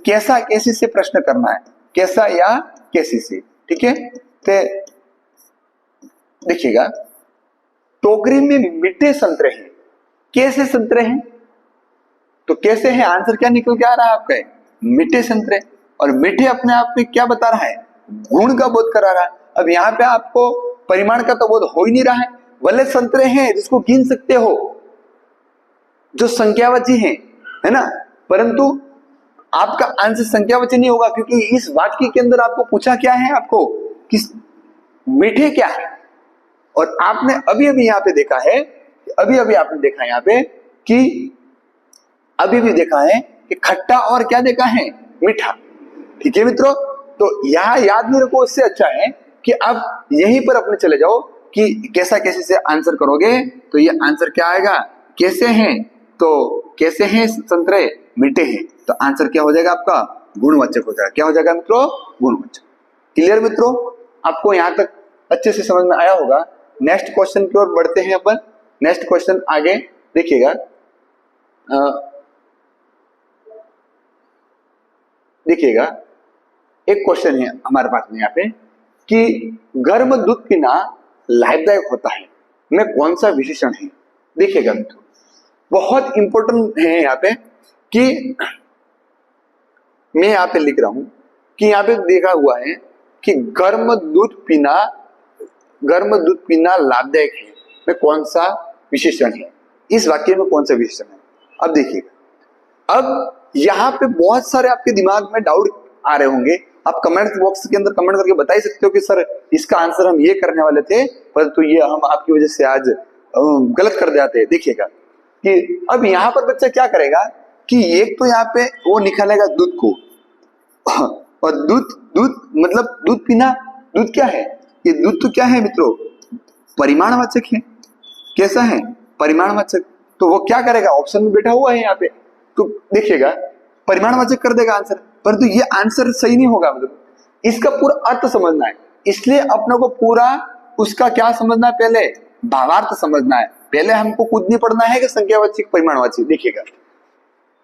कैसा कैसी से प्रश्न करना है, कैसा या कैसी से। ठीक है, तो देखिएगा, टोकरी में मीठे संतरे हैं, कैसे संतरे हैं, तो कैसे हैं, आंसर क्या निकल के आ रहा है आपका, मीठे संतरे। और मीठे अपने आप में क्या बता रहा है, गुण का बोध करा रहा है। अब यहाँ पे आपको परिमाण का तो बोध हो ही नहीं रहा है, भले संतरे हैं जिसको गिन सकते हो, जो संख्यावाची है ना, परंतु आपका आंसर संख्यावाची नहीं होगा, क्योंकि इस वाक्य के अंदर आपको पूछा क्या है, आपको किस मीठे क्या है। और आपने अभी अभी यहाँ पे देखा है, अभी अभी आपने देखा है यहाँ पे कि अभी भी देखा है कि खट्टा और क्या देखा है, मीठा। ठीक है मित्रों, तो यहाँ याद नहीं रखो, उससे अच्छा है कि आप यहीं पर अपने चले जाओ कि कैसा कैसे से आंसर करोगे, तो ये आंसर क्या आएगा, कैसे हैं, तो कैसे हैं संतरे, मीठे हैं, तो आंसर क्या हो जाएगा आपका, गुणवाचक हो जाएगा। क्या हो जाएगा मित्रों, गुणवाचक। क्लियर मित्रों, आपको यहाँ तक अच्छे से समझ में आया होगा। नेक्स्ट क्वेश्चन की ओर बढ़ते हैं अपन। नेक्स्ट क्वेश्चन आगे देखिएगा, देखिएगा एक क्वेश्चन है हमारे पास में यहाँ पे कि गर्म दूध पीना लाभदायक होता है, में कौन सा विशेषण है। देखिएगा मित्रों, बहुत इंपॉर्टेंट है यहाँ पे कि मैं यहाँ पे लिख रहा हूं कि यहाँ पे देखा हुआ है कि गर्म दूध पीना लाभदायक है, में कौन सा विशेषण है, इस वाक्य में कौन सा विशेषण है। अब देखिएगा, अब यहाँ पे बहुत सारे आपके दिमाग में डाउट आ रहे होंगे, आप कमेंट बॉक्स के अंदर कमेंट करके बता ही सकते हो कि सर इसका आंसर हम ये करने वाले थे, परंतु ये हम आपकी वजह से आज गलत कर जाते हैं। देखिएगा कि अब यहाँ पर बच्चा क्या करेगा कि एक तो यहाँ पे वो निकालेगा दूध को, और दूध मतलब दूध पीना, दूध क्या है, ये दूध तो क्या है मित्रों, परिमाणवाचक है। कैसा है, परिमाणवाचक। तो वो क्या करेगा, ऑप्शन में बैठा हुआ है यहाँ पे, तो देखिएगा परिमाणवाचक कर देगा आंसर, परंतु ये आंसर सही नहीं होगा। मतलब इसका पूरा अर्थ समझना है, इसलिए अपने को पूरा उसका क्या समझना है, पहले भावार्थ समझना है। पहले हमको कुछ नहीं पढ़ना है कि संख्यावाची परिमाणवाची। देखिएगा,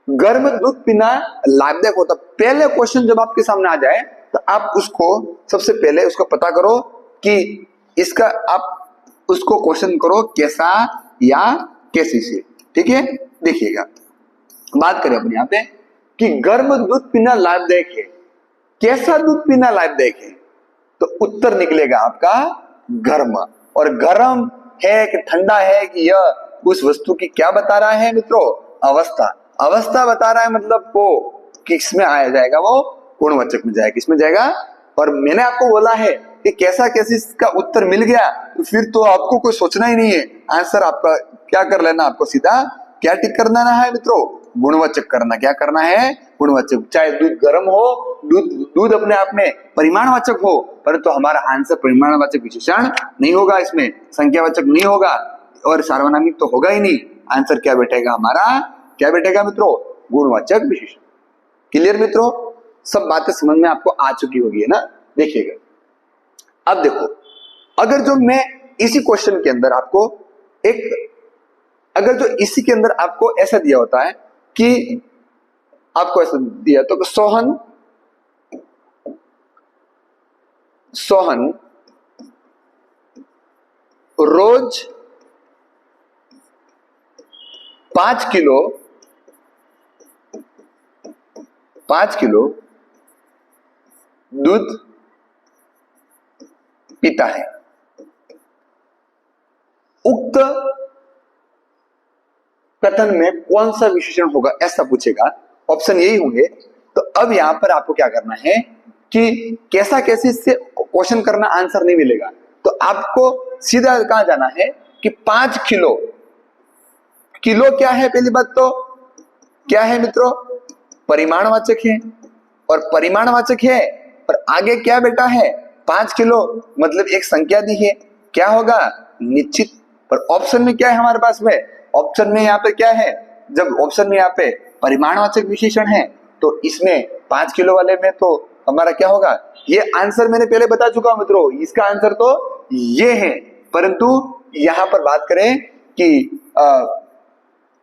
गर्म दूध पीना लाभदायक होता, पहले क्वेश्चन जब आपके सामने आ जाए तो आप उसको सबसे पहले उसको पता करो कि इसका आप उसको क्वेश्चन करो कैसा या कैसी से। ठीक है, देखिएगा बात करें अपने यहाँ पे कि गर्म दूध पीना लाभदायक है, कैसा दूध पीना लाभदायक है, तो उत्तर निकलेगा आपका गर्म। और गर्म है कि ठंडा है कि यह उस वस्तु की क्या बता रहा है मित्रों, अवस्था। अवस्था बता रहा है, मतलब वो किसमें आया जाएगा, वो गुणवाचक में जाएगा, किसमें जाएगा। और मैंने आपको बोला है कि कैसा कैसे इसका उत्तर मिल गया, तो फिर तो आपको कोई सोचना ही नहीं है, आंसर आपका क्या कर लेना, आपको सीधा क्या टिक करना है मित्रों, गुणवाचक करना। क्या करना है, गुणवाचक। चाहे दूध गर्म हो, दूध अपने आप में परिमाणवाचक हो, परंतु हमारा आंसर परिमाणवाचक विशेषण नहीं होगा, इसमें संख्यावाचक नहीं होगा और सार्वनामिक तो होगा ही नहीं। आंसर क्या बैठेगा हमारा, क्या बैठेगा मित्रों, गुणवाचक विशेषण। क्लियर मित्रों, सब बातें समझ में आपको आ चुकी होगी है ना। देखिएगा, अब देखो, अगर जो मैं इसी क्वेश्चन के अंदर आपको अगर जो इसी के अंदर आपको ऐसा दिया होता है कि आपको ऐसा दिया तो सोहन रोज 5 किलो दूध पीता है, उक्त कथन में कौन सा विशेषण होगा, ऐसा पूछेगा। ऑप्शन यही होंगे। तो अब यहां पर आपको क्या करना है कि कैसा कैसे से क्वेश्चन करना, आंसर नहीं मिलेगा, तो आपको सीधा कहां जाना है कि 5 किलो। किलो क्या है, पहली बात तो क्या है मित्रों, परिमाणवाचक है, और परिमाणवाचक है और आगे क्या बेटा है, 5 किलो, मतलब एक संख्या दी है, क्या होगा, निश्चित। पर ऑप्शन में क्या है हमारे पास में, ऑप्शन में यहाँ पे क्या है, जब ऑप्शन में यहाँ पे परिमाणवाचक विशेषण है तो इसमें 5 किलो वाले में तो हमारा क्या होगा, ये आंसर मैंने पहले बता चुका हूं मित्रों, इसका आंसर तो ये है। परंतु यहां पर बात करें कि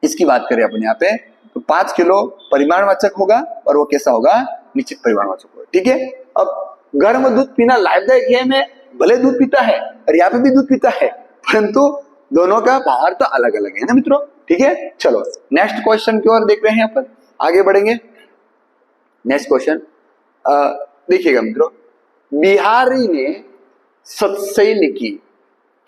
इसकी बात करें अपन यहाँ पे तो 5 किलो परिमाणवाचक होगा और वो कैसा होगा, निश्चित परिमाणवाचक होगा। ठीक है, अब गर्म दूध पीना लाभदायक है में भले दूध पीता है और यहाँ पे भी दूध पीता है, परंतु दोनों का भार तो अलग अलग है ना मित्रों। ठीक है, चलो नेक्स्ट क्वेश्चन की ओर देख रहे हैं, अपन आगे बढ़ेंगे। नेक्स्ट क्वेश्चन देखिएगा मित्रों, बिहारी ने सत्सई लिखी।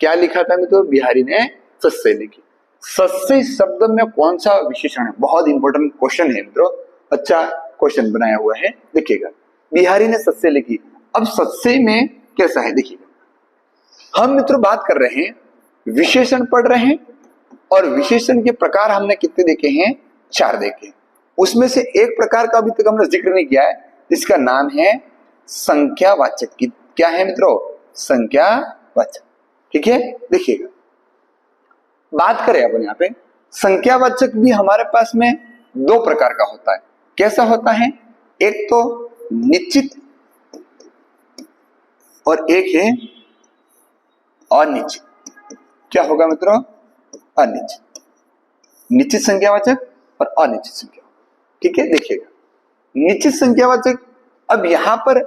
क्या लिखा था मित्रों, बिहारी ने सत्सई लिखी। सत्सई शब्द में कौन सा विशेषण है, बहुत इंपॉर्टेंट क्वेश्चन है मित्रों, अच्छा क्वेश्चन बनाया हुआ है। देखिएगा, बिहारी ने सत्सई लिखी। अब सत्सई में कैसा है देखिएगा, हम मित्रों बात कर रहे हैं, विशेषण पढ़ रहे हैं और विशेषण के प्रकार हमने कितने देखे हैं, 4 देखे। उसमें से एक प्रकार का अभी तक हमने जिक्र नहीं किया है, इसका नाम है संख्यावाचक की। क्या है मित्रों, संख्यावाचक। ठीक है, देखिएगा बात करें अपन यहाँ पे, संख्यावाचक भी हमारे पास में 2 प्रकार का होता है। कैसा होता है, एक तो निश्चित और एक है अनिश्चित। क्या होगा मित्रों, अनिश्चित। निश्चित संख्यावाचक और अनिश्चित संख्या। ठीक है, देखिएगा निश्चित संख्यावाचक, अब यहां पर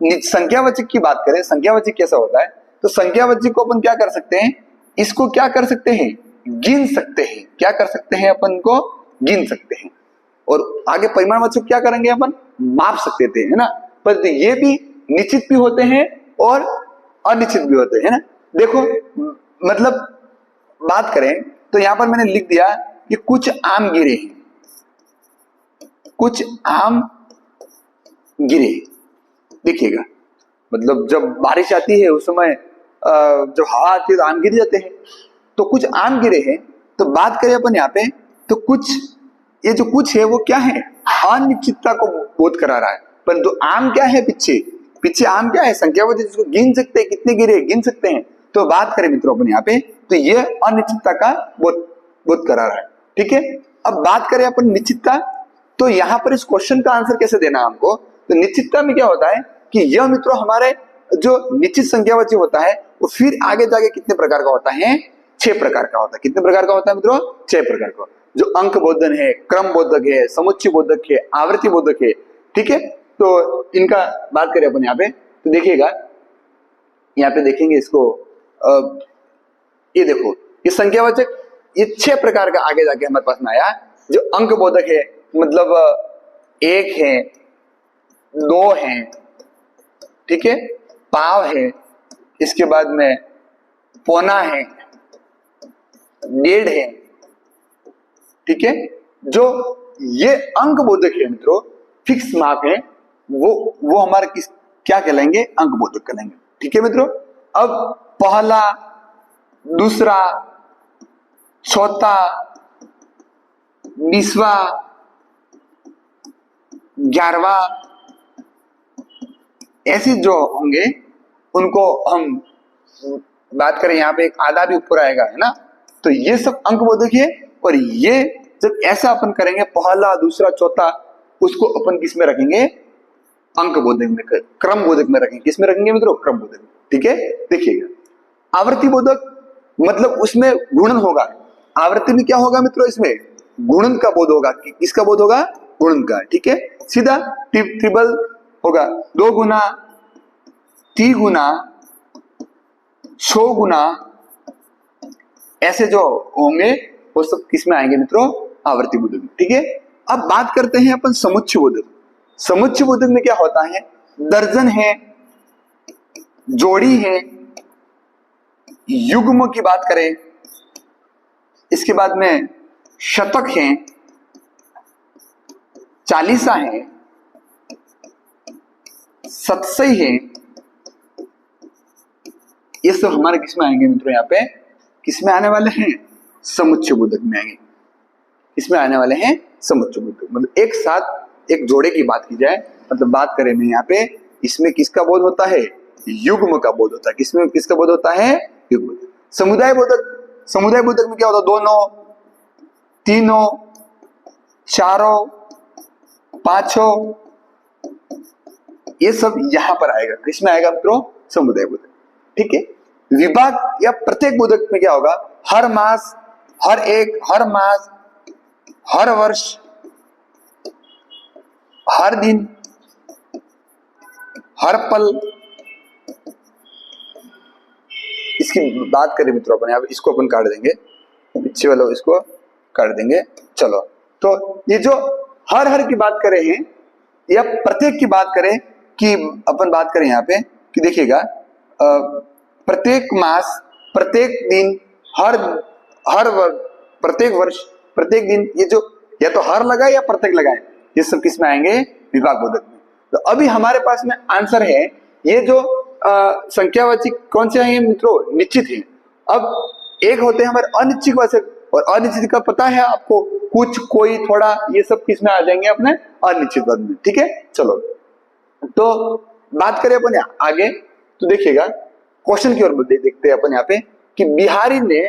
संख्यावाचक की बात करें, संख्यावाचक कैसा होता है, तो संख्यावाचक को अपन क्या कर सकते हैं, इसको क्या कर सकते हैं, गिन सकते हैं। क्या कर सकते हैं, अपन को गिन सकते हैं। और आगे परिमाणवाचक क्या करेंगे, अपन माप सकते थे, है ना। पर ये भी निश्चित भी होते हैं और अनिश्चित भी होते हैं, है ना। देखो मतलब बात करें तो यहां पर मैंने लिख दिया कि कुछ आम गिरे हैं, कुछ आम गिरे। देखिएगा, मतलब जब बारिश आती है उस समय जब हवा आती है तो आम गिर जाते हैं, तो कुछ आम गिरे हैं। तो बात करें अपन यहाँ पे, तो कुछ, ये जो कुछ है वो क्या है, अनिश्चितता को बोध करा रहा है। परंतु आम क्या है, पीछे आम क्या है, संख्यावाचक, जिसको गिन सकते हैं, कितने गिरे गिन सकते हैं। तो बात करें मित्रों अपन यहाँ पे, तो ये अनिश्चितता का बोध करा रहा है। ठीक है, अब बात करें अपन निश्चितता, तो यहाँ पर इस क्वेश्चन का आंसर कैसे देना है हमको, तो निश्चितता में क्या होता है कि यह मित्रों हमारे जो निश्चित संख्यावाचक होता है वो फिर आगे जाके कितने प्रकार का होता है, 6 प्रकार का होता है। कितने प्रकार का होता है मित्रों, 6 प्रकार का, जो अंक बोधन है, क्रम बोधक है, समुच्चय बोधक है, आवृत्ति बोधक है। ठीक है, तो इनका बात करें अपन यहाँ पे, तो देखिएगा यहाँ पे देखेंगे इसको, ये देखो ये संख्यावाचक, ये 6 प्रकार का आगे जाके हमारे पास में आया। जो अंक बोधक है, मतलब 1 है, 2 है, ठीक है, पाव है, इसके बाद में पौना है, 1.5 है। ठीक है, जो ये अंक बोधक है मित्रों, फिक्स माप है, वो हमारे किस क्या कहलाएंगे, अंक बोधक कहलाएंगे। ठीक है मित्रों, अब पहला, दूसरा, चौथा, 20वां, 11वां, ऐसे जो होंगे उनको हम बात करें, यहाँ पे एक आधा भी ऊपर आएगा, है ना। तो ये सब अंक बोधक है, और ये जब ऐसा अपन करेंगे, पहला, दूसरा, चौथा, उसको अपन किस में रखेंगे, अंक बोधक में, क्रम बोधक में रखेंगे। किस में रखेंगे मित्रों, क्रम बोधक में। ठीक है, देखिएगा आवृत्ति बोधक, मतलब उसमें गुणन होगा। आवृत्ति में क्या होगा मित्रों, इसमें गुणन का बोध होगा। किसका बोध होगा, गुणन का। ठीक है, सीधा ट्रिपल होगा, 2 गुना, 3 गुना, 6 गुना, ऐसे जो होंगे वो सब किस में आएंगे मित्रों, आवर्ती बोधक में। ठीक है, अब बात करते हैं अपन समुच्चय बोधक। समुच्चय बोधक में क्या होता है, दर्जन है, जोड़ी है, युग्म की बात करें, इसके बाद में शतक है, चालीसा है, सत्सई है, ये सब हमारे किस में आएंगे मित्रों, यहाँ पे किस में आने वाले हैं, समुच्चय बोधक में आएंगे। इसमें आने वाले हैं समुच्चय बोधक। मतलब एक साथ एक जोड़े की बात की जाए, मतलब बात करें मैं यहाँ पे, इसमें किसका बोध होता है, युग्म का बोध होता है। किसमें किसका बोध होता है, युग्म। समुदाय बोधक, समुदाय बोधक में क्या होता है, 2, 3, 4, 5, ये सब यहां पर आएगा। किसमें आएगा मित्रों, समुदाय बोधक। ठीक है, विभाग या प्रत्येक बोधक में क्या होगा, हर मास, हर एक, हर मास, हर वर्ष, हर दिन, हर पल, इसकी बात करें मित्रों अपन यहाँ इसको अपन काट देंगे, पीछे वाला इसको काट देंगे। चलो, तो ये जो हर हर की बात करें हैं या प्रत्येक की बात करें कि अपन बात करें यहाँ पे कि देखिएगा प्रत्येक मास, प्रत्येक दिन, प्रत्येक वर्ष, प्रत्येक दिन, ये जो या तो हर लगाए या प्रत्येक लगाए, ये सब किस में आएंगे? विभाग बोधक में। तो अभी हमारे पास में आंसर है ये जो संख्यावाची कौन से हैं मित्रों? निश्चित है। अब एक होते हैं हमारे अनिश्चित वाचक, और अनिश्चित का पता है आपको, कुछ, कोई, थोड़ा, ये सब किस में आ जाएंगे? अपने अनिश्चित पद में। ठीक है, चलो तो बात करें अपन आगे, तो देखिएगा क्वेश्चन की ओर देखते हैं अपन यहाँ पे कि बिहारी ने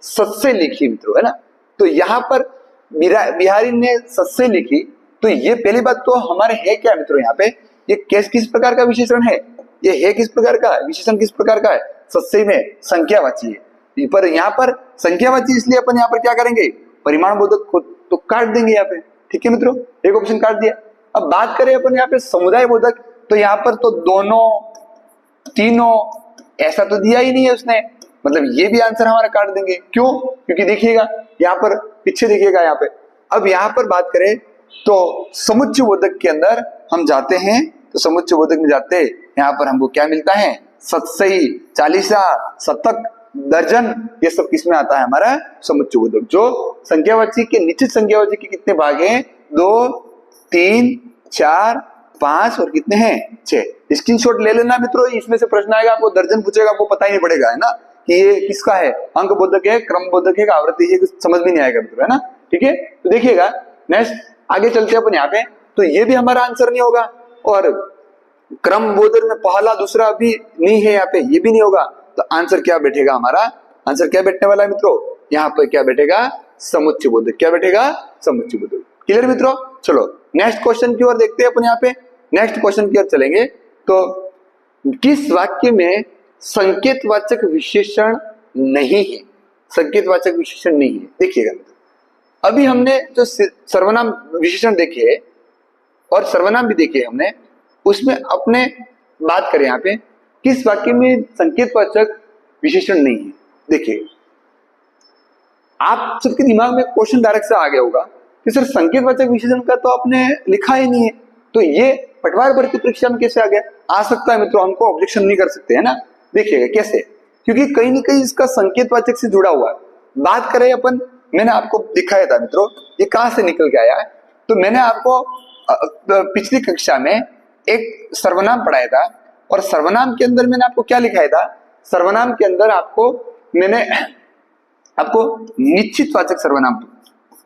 सस्य लिखी मित्रों, है ना। तो यहाँ पर बिहारी ने सस्य लिखी, तो ये पहली बात तो हमारे है क्या मित्रों? यहाँ पे ये किस प्रकार का विशेषण है? ये है किस प्रकार का विशेषण? किस प्रकार का है? सस्य में संख्यावाची है, पर यहाँ पर संख्यावाची, इसलिए अपन यहाँ पर क्या करेंगे? परिमाण बोधक को तो काट देंगे यहाँ पे। ठीक है मित्रों, एक ऑप्शन काट दिया। अब बात करें अपन यहाँ पे समुदाय बोधक, तो यहाँ पर तो दोनों, तीनों, ऐसा तो दिया ही नहीं है उसने, मतलब ये भी आंसर हमारा काट देंगे। क्यों? क्योंकि देखिएगा यहाँ पर, पीछे देखिएगा यहाँ पे। अब यहाँ पर बात करें तो समुच्चय बोधक के अंदर हम जाते हैं, तो समुच्चय बोधक में जाते यहाँ पर हमको क्या मिलता है? सतसई, चालीसा, शतक, दर्जन, ये सब किसमें आता है? हमारा समुच्चय बोधक। जो संख्यावाची के निश्चित संख्यावाची के कितने भाग हैं? 2, 3, 4, 5 और कितने हैं? 6। स्क्रीनशॉट ले लेना मित्रों, इसमें से प्रश्न आएगा, आपको दर्जन पूछेगा, आपको पता ही नहीं पड़ेगा, है ना, कि ये किसका है? अंक बोधक है, क्रम बोधक है, आवृत्ति है, कुछ समझ में नहीं आएगा मित्रों, है ना। ठीक है, तो देखिएगा नेक्स्ट आगे चलते हैं अपन यहाँ पे। तो ये भी हमारा आंसर नहीं होगा, और क्रम बोधक में पहला दूसरा भी नहीं है यहाँ पे, ये भी नहीं होगा। तो आंसर क्या बैठेगा हमारा? आंसर क्या बैठने वाला है मित्रों? यहाँ पर क्या बैठेगा? समुच्चय बोधक। क्या बैठेगा? समुच्चय बोधक। क्लियर मित्रों? चलो नेक्स्ट क्वेश्चन की ओर देखते हैं अपन यहाँ पे। नेक्स्ट क्वेश्चन की ओर चलेंगे, तो किस वाक्य में संकेतवाचक विशेषण नहीं है? संकेतवाचक विशेषण नहीं है। देखिएगा अभी हमने जो सर्वनाम विशेषण देखे और सर्वनाम भी देखे हमने, उसमें अपने बात करें यहाँ पे किस वाक्य में संकेतवाचक विशेषण नहीं है। देखिए आप सबके दिमाग में क्वेश्चन डायरेक्ट से आ गया होगा कि सर संकेतवाचक विशेषण का तो आपने लिखा ही नहीं है, तो ये पटवार भर्ती परीक्षा में कैसे आ गया? आ सकता है मित्रों, हमको ऑब्जेक्शन नहीं कर सकते, है ना। देखिएगा कैसे, क्योंकि कहीं ना कहीं इसका संकेतवाचक से जुड़ा हुआ है। बात करें अपन, मैंने आपको दिखाया था मित्रों ये कहां से निकल के आया है। तो मैंने आपको पिछली कक्षा में एक सर्वनाम पढ़ाया था, और सर्वनाम के अंदर मैंने आपको क्या लिखाया था? सर्वनाम के अंदर आपको मैंने आपको निश्चितवाचक सर्वनाम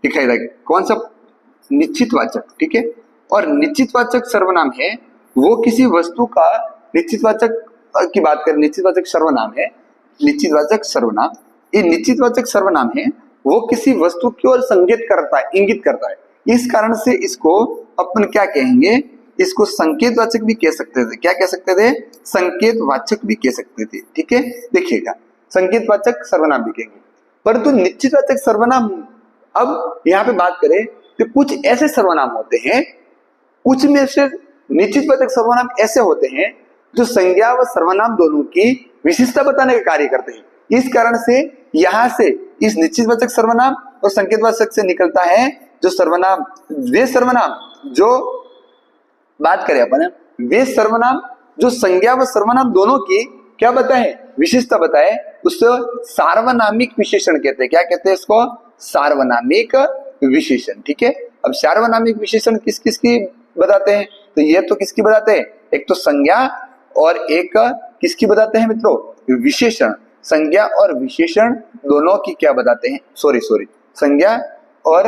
दिखाया था। कौन सा? निश्चितवाचक। ठीक है, और निश्चितवाचक सर्वनाम है वो किसी वस्तु का, निश्चितवाचक की बात करें, निश्चितवाचक सर्वनाम है, निश्चितवाचक सर्वनाम, ये निश्चितवाचक सर्वनाम है वो किसी वस्तु की ओर संकेत करता है, इंगित करता है। इस कारण से इसको अपन क्या कहेंगे? इसको संकेतवाचक भी कह सकते थे। क्या कह सकते थे? संकेतवाचक भी कह सकते थे। ठीक है, देखिएगा संकेतवाचक सर्वनाम भी कहेंगे, परंतु निश्चितवाचक सर्वनाम, अब यहाँ पे बात करें तो कुछ ऐसे सर्वनाम होते हैं, कुछ में से निश्चितवाचक सर्वनाम ऐसे होते हैं जो संज्ञा व सर्वनाम दोनों की विशिष्टता बताने का कार्य करते हैं। इस कारण से यहाँ से इस निश्चितवाचक सर्वनाम और संकेतवाचक से निकलता है जो सर्वनाम, वे सर्वनाम जो बात करें अपन, वे सर्वनाम जो संज्ञा व सर्वनाम दोनों की क्या बताए? विशिष्टता बताए, उसको सार्वनामिक विशेषण कहते हैं। क्या कहते हैं इसको? सार्वनामिक विशेषण। ठीक है, अब सार्वनामिक विशेषण किस किस की बताते हैं? तो ये तो किसकी बताते हैं? एक तो संज्ञा और एक किसकी बताते हैं मित्रों? विशेषण। संज्ञा और विशेषण दोनों की क्या बताते हैं? सॉरी संज्ञा और,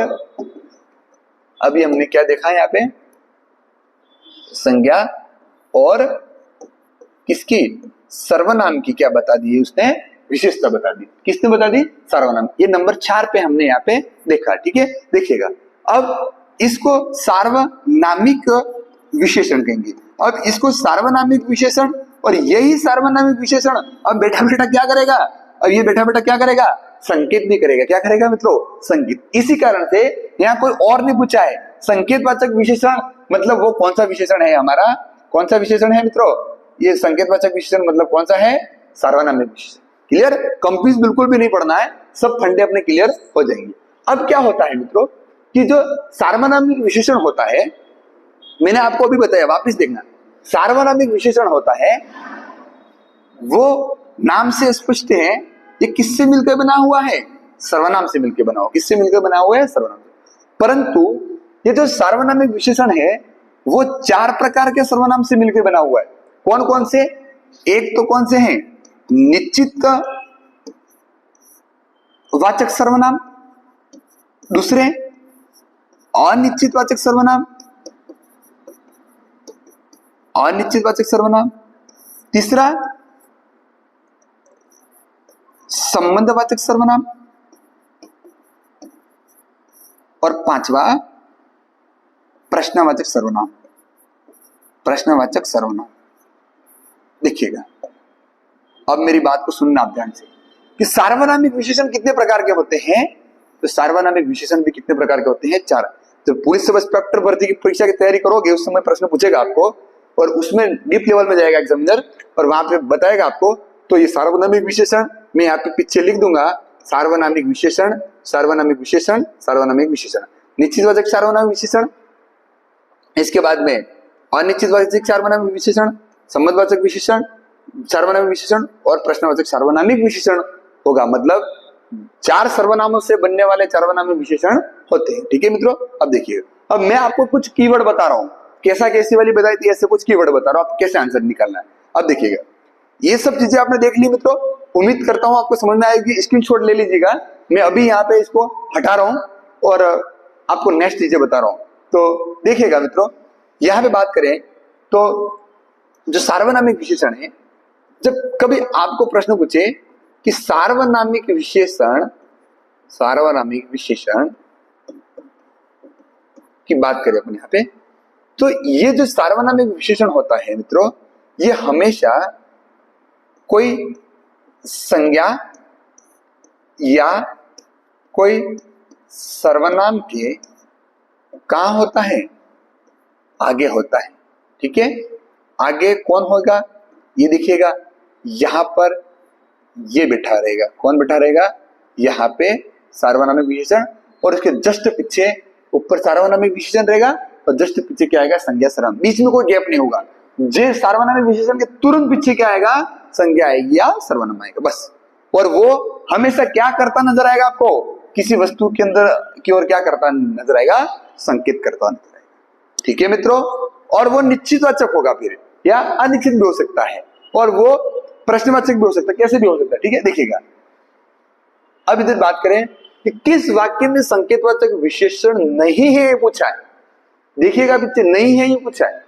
अभी हमने क्या देखा यहाँ पे? संज्ञा और किसकी? सर्वनाम की क्या बता दी उसने? विशेषता बता दी। किसने बता दी? सर्वनाम। ये नंबर 4 पे हमने यहाँ पे देखा। ठीक है, देखिएगा अब इसको सार्वनामिक विशेषण कहेंगे। अब इसको सार्वनामिक विशेषण, और यही सार्वनामिक विशेषण अब बेटा क्या करेगा? अब ये बेटा क्या करेगा? संकेत भी करेगा। क्या करेगा मित्रों? संकेत। इसी कारण से यहाँ कोई और नहीं पूछा है। संकेतवाचक विशेषण मतलब वो कौन सा विशेषण है हमारा? कौन सा विशेषण है मित्रों? ये संकेतवाचक विशेषण मतलब कौन सा है? सार्वनामिक विशेषण। क्लियर? कंफ्यूज बिल्कुल भी नहीं पड़ना है, सब फंडे अपने क्लियर हो जाएंगे। अब क्या होता है मित्रों कि जो सार्वनामिक विशेषण होता है, मैंने आपको अभी बताया, वापस देखना, सार्वनामिक विशेषण होता है वो नाम से स्पष्ट है ये किससे मिलकर बना हुआ है? सर्वनाम से मिलकर बना हुआ। किससे मिलकर बना हुआ है? सर्वनाम। परंतु ये जो सार्वनामिक विशेषण है वो 4 प्रकार के सर्वनाम से मिलकर बना हुआ है। कौन कौन से? एक तो कौन से हैं? निश्चित वाचक सर्वनाम, दूसरे अनिश्चित वाचक सर्वनाम, अनिश्चित वाचक सर्वनाम, तीसरा संबंधवाचक सर्वनाम, और पांचवा प्रश्नवाचक सर्वनाम। प्रश्नवाचक सर्वनाम। देखिएगा, अब मेरी बात को सुनना आप ध्यान से कि सार्वनामिक विशेषण कितने प्रकार के होते हैं। तो सार्वनामिक विशेषण भी कितने प्रकार के होते हैं? 4। तो पुलिस सब इंस्पेक्टर भर्ती की परीक्षा की तैयारी करोगे उस समय प्रश्न पूछेगा आपको, और उसमें डीप लेवल में जाएगा एग्जामिनर और वहां पे बताएगा आपको। तो ये सार्वनामिक विशेषण मैं यहाँ पे पीछे लिख दूंगा, सार्वनामिक विशेषण, सार्वनामिक विशेषण, सार्वनामिक विशेषण, निश्चितवाचक सार्वनामिक विशेषण, इसके बाद में अनिश्चितवाचक सार्वनामिक विशेषण, संबंधवाचक विशेषण, सार्वनामिक विशेषण और प्रश्नवाचक सार्वनामिक विशेषण होगा। मतलब 4 सर्वनामों से बनने वाले सार्वनामिक विशेषण होते हैं। ठीक है मित्रों? अब देखिए, अब मैं आपको कुछ कीवर्ड बता रहा हूं, कैसा कैसी वाली बताई थी, ऐसे कुछ कीवर्ड बता रहा हूं, आप कैसे आंसर निकालना है। अब देखिएगा, ये सब चीजें आपने देख ली मित्रों, उम्मीद करता हूं आपको समझ में आएगी। स्क्रीनशॉट ले लीजिएगा, मैं अभी यहाँ पे इसको हटा रहा हूं और आपको नेक्स्ट चीजें बता रहा हूं। तो देखिएगा मित्रों, यहाँ पे बात करें तो जो सार्वनामिक विशेषण है, जब कभी आपको प्रश्न पूछे कि सार्वनामिक विशेषण, सार्वनामिक विशेषण की बात करें अपन यहाँ पे, तो ये जो सार्वनामिक विशेषण होता है मित्रों, ये हमेशा कोई संज्ञा या कोई सर्वनाम के कहां होता है? आगे होता है। ठीक है? आगे कौन होगा? ये देखिएगा, यहां पर ये बैठा रहेगा। कौन बैठा रहेगा? यहाँ पे सार्वनामिक विशेषण, और उसके जस्ट पीछे ऊपर सार्वनामिक विशेषण रहेगा और जस्ट पीछे क्या आएगा? संज्ञा सर्वनाम। बीच में कोई गैप नहीं होगा। जे सार्वनामिक विशेषण के तुरंत पीछे क्या आएगा? संज्ञा आएगी या सर्वनाम आएगा, बस। और वो हमेशा क्या करता नजर आएगा आपको? किसी वस्तु के अंदर की ओर क्या करता नजर आएगा? संकेत करता नजर आएगा। ठीक है मित्रों? और वो निश्चितवाचक होगा फिर, या अनिश्चित भी हो सकता है, और वो प्रश्नवाचक भी हो सकता है, कैसे भी हो सकता है। ठीक है? देखिएगा, अब इधर बात करें कि किस वाक्य में संकेतवाचक विशेषण नहीं है, ये पूछा है। देखिएगा पीछे, नहीं है ये पूछा है।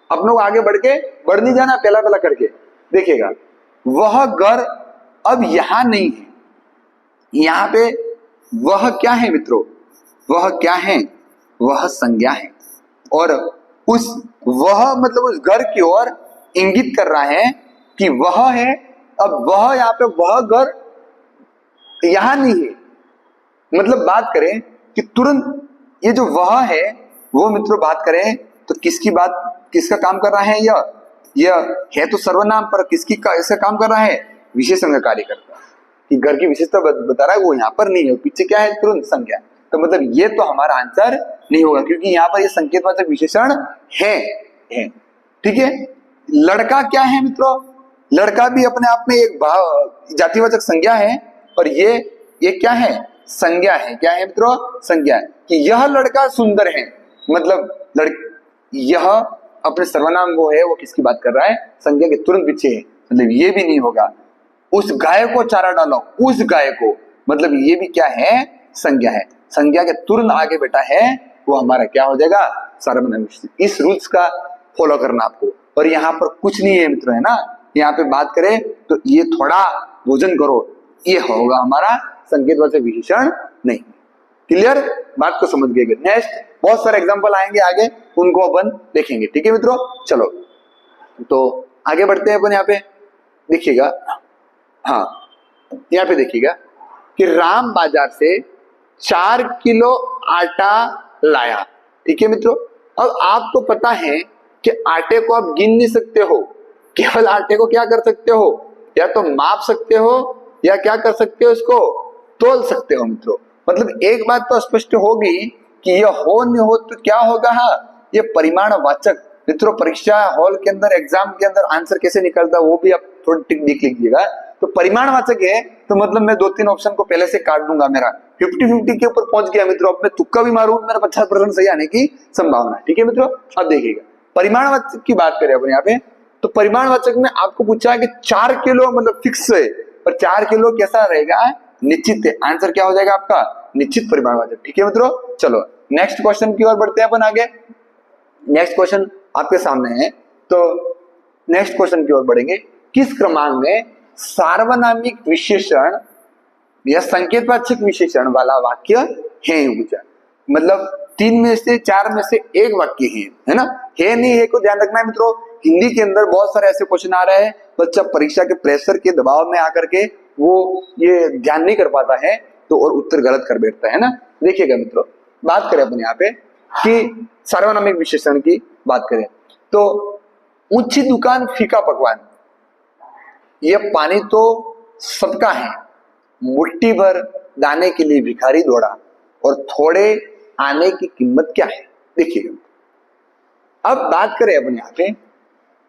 अपनों को आगे बढ़ नहीं जाना, पहला पहला करके देखिएगा। वह घर अब यहां नहीं है, यहां पे वह क्या है मित्रों? वह क्या है? वह संज्ञा है, और उस वह मतलब उस घर की ओर इंगित कर रहा है कि वह है। अब वह यहाँ पे, वह घर यहां नहीं है, मतलब बात करें कि तुरंत ये जो वह है वो मित्रों बात करें तो किसकी बात, किसका काम कर रहा है? यह है तो सर्वनाम, पर इसका काम कर रहा है? विशेषण का कार्य करता है, कि घर की विशेषता बता रहा है, वो यहाँ पर नहीं है, पीछे क्या है? तुरंत संज्ञा। तो मतलब ये तो हमारा आंसर नहीं होगा, क्योंकि यहाँ पर ये संकेतवाचक विशेषण है। ठीक है? लड़का क्या है मित्रों? लड़का भी अपने आप में एक जातिवाचक संज्ञा है, और ये क्या है? संज्ञा है। क्या है मित्रों? संज्ञा है। कि यह लड़का सुंदर है, मतलब यह अपने सर्वनाम वो है, वो किसकी बात कर रहा है? संज्ञा के तुरंत पीछे है, मतलब ये भी नहीं होगा। उस गाय को चारा डालो, उस गाय को, मतलब ये भी क्या है? संज्ञा है। संज्ञा के तुरंत आगे बैठा है वो हमारा क्या हो जाएगा? सर्वनाम। इस रूल्स का फॉलो करना आपको। और यहाँ पर कुछ नहीं है मित्रों, है ना? यहाँ पे बात करें तो ये थोड़ा भोजन करो, ये होगा हमारा संकेतवाचक विशेषण नहीं। क्लियर? बात को समझ गए? नेक्स्ट बहुत सारे एग्जांपल आएंगे आगे, उनको अपन देखेंगे। ठीक है मित्रों? चलो तो आगे बढ़ते हैं अपन। यहाँ पे देखिएगा, हाँ यहाँ पे देखिएगा, कि राम बाजार से 4 किलो आटा लाया। ठीक है मित्रों, अब आपको पता है कि आटे को आप गिन नहीं सकते हो, केवल आटे को क्या कर सकते हो, या तो माप सकते हो या क्या कर सकते हो, इसको तोल सकते हो मित्रों। मतलब एक बात तो स्पष्ट होगी कि ये हो नहीं हो तो क्या होगा, ये परिमाणवाचक। मित्रों परीक्षा हॉल के अंदर, एग्जाम के अंदर आंसर कैसे निकलता है वो भी आप थोड़ी टिक देख लीजिएगा। तो परिमाणवाचक है तो मतलब मैं 2-3 ऑप्शन को पहले से काट दूंगा, मेरा 50-50 के ऊपर पहुंच गया मित्रों। अब मैं तुक्का भी मारूं मेरा 50% सही आने की संभावना है। ठीक है मित्रों, अब देखिएगा परिमाणवाचक की बात करें अपन यहाँ पे, तो परिमाणवाचक में आपको पूछा है कि 4 किलो मतलब फिक्स है, और 4 किलो कैसा रहेगा, निश्चित है। आंसर क्या हो जाएगा आपका, निश्चित परिमाणवाचक। ठीक है मित्रों, चलो नेक्स्ट क्वेश्चन की ओर बढ़ते हैं अपन आगे। नेक्स्ट क्वेश्चन आपके सामने है, तो नेक्स्ट क्वेश्चन की ओर बढ़ेंगे। किस क्रमांक में सार्वनामिक विशेषण या संकेतवाचक विशेषण वाला वाक्य है, पूछा। मतलब 3 में से 4 में से एक वाक्य है ना, है नहीं है को ध्यान रखना है मित्रों। हिंदी के अंदर बहुत सारे ऐसे क्वेश्चन आ रहे हैं, बच्चा परीक्षा के प्रेशर के दबाव में आकर के वो ये ध्यान नहीं कर पाता है तो और उत्तर गलत कर बैठता है ना। देखिएगा मित्रों, बात करें अपन यहाँ पे कि सार्वनामिक विशेषण की बात करें तो ऊंची दुकान फीका पकवान, ये पानी तो सबका है, मुट्ठी भर दाने के लिए भिखारी दौड़ा, और थोड़े आने की कीमत क्या है। देखिएगा अब बात करें अपन यहाँ पे,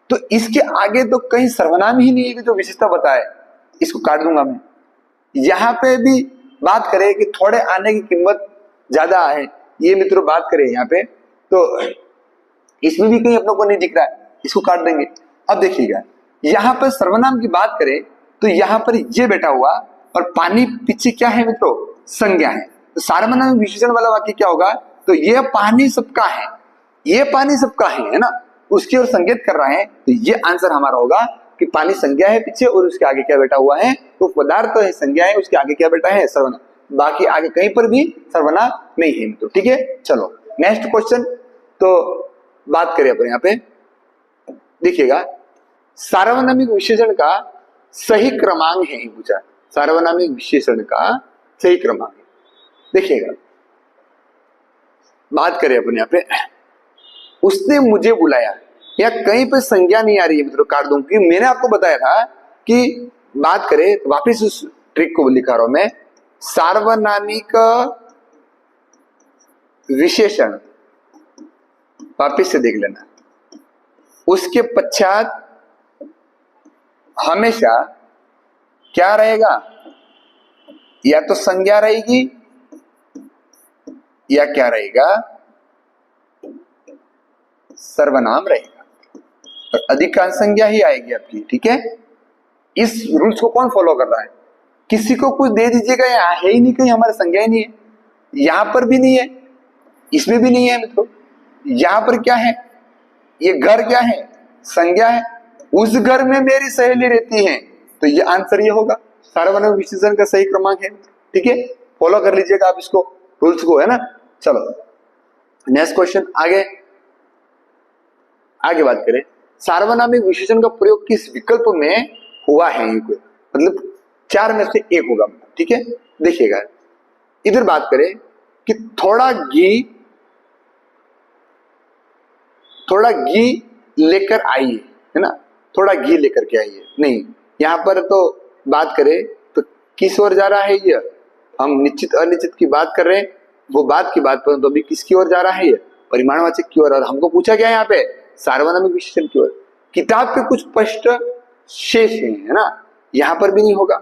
तो इसके आगे तो कहीं सर्वनाम ही नहीं है कि जो विशेषता बताए, इसको काट दूंगा मैं। यहाँ पे भी बात करें कि थोड़े आने की कीमत ज्यादा है, ये मित्रों बात करें यहाँ पे, तो इसमें भी कहीं अपनों को नहीं दिख रहा है, इसको काट देंगे। अब देखिएगा यहाँ पर सर्वनाम की बात करें तो यहाँ पर ये बैठा हुआ और पानी पीछे क्या है मित्रों, संज्ञा है। तो सार्वनामिक विशेषण वाला वाक्य क्या होगा, तो ये पानी सबका है, ये पानी सबका है ना, उसकी ओर संकेत कर रहा है। तो ये आंसर हमारा होगा कि पानी संज्ञा है पीछे और उसके आगे क्या बैठा हुआ है, तो पदार्थ है संज्ञा है, उसके आगे क्या बैठा है, सर्वनाम। बाकी आगे कहीं पर भी सर्वनाम नहीं है मित्रों। ठीक है, चलो नेक्स्ट क्वेश्चन, तो बात करें अपन यहाँ पे। देखिएगा सार्वनामिक विशेषण का सही क्रमांक है, पूछा। सार्वनामिक विशेषण का सही क्रमांक, देखिएगा बात करें अपन यहाँ पे, उसने मुझे बुलाया, या कहीं पे संज्ञा नहीं आ रही है मित्रों, काट दूं, क्योंकि मैंने आपको बताया था कि बात करें, तो वापिस उस ट्रिक को लिखा रहा हूं मैं। सार्वनामिक विशेषण वापिस से देख लेना, उसके पश्चात हमेशा क्या रहेगा, या तो संज्ञा रहेगी या क्या रहेगा, सर्वनाम रहेगा, और अधिकांश संज्ञा ही आएगी आपकी। ठीक है, इस रूल्स को कौन फॉलो कर रहा है, किसी को कुछ दे दीजिएगा, यहाँ है ही नहीं, कहीं हमारा संज्ञा ही नहीं है, यहां पर भी नहीं है, इसमें भी नहीं है मित्रों। यहां पर क्या है, ये घर क्या है, संज्ञा है, उस घर में मेरी सहेली रहती है, तो ये आंसर ये होगा, सार्वनामिक विशेषण का सही क्रमांक है। ठीक है, फॉलो कर लीजिएगा आप इसको, रूल्स को, है ना। चलो नेक्स्ट क्वेश्चन, आगे बात करें। सार्वनामिक विशेषण का प्रयोग किस विकल्प में हुआ है, मतलब 4 में से एक होगा। ठीक है, देखिएगा इधर बात करें कि थोड़ा घी लेकर आइए, है ना, थोड़ा घी लेकर के आइए, नहीं, यहाँ पर तो बात करें तो किस ओर जा रहा है ये, हम निश्चित अनिश्चित की बात कर रहे हैं, वो बात की बात पर, तो अभी किसकी ओर जा रहा है ये, परिमाणवाचक की ओर। और हमको पूछा क्या है यहाँ पे, सार्वनामिक विशेषण की ओर। किताब के कुछ स्पष्ट शेष है ना, यहाँ पर भी नहीं होगा।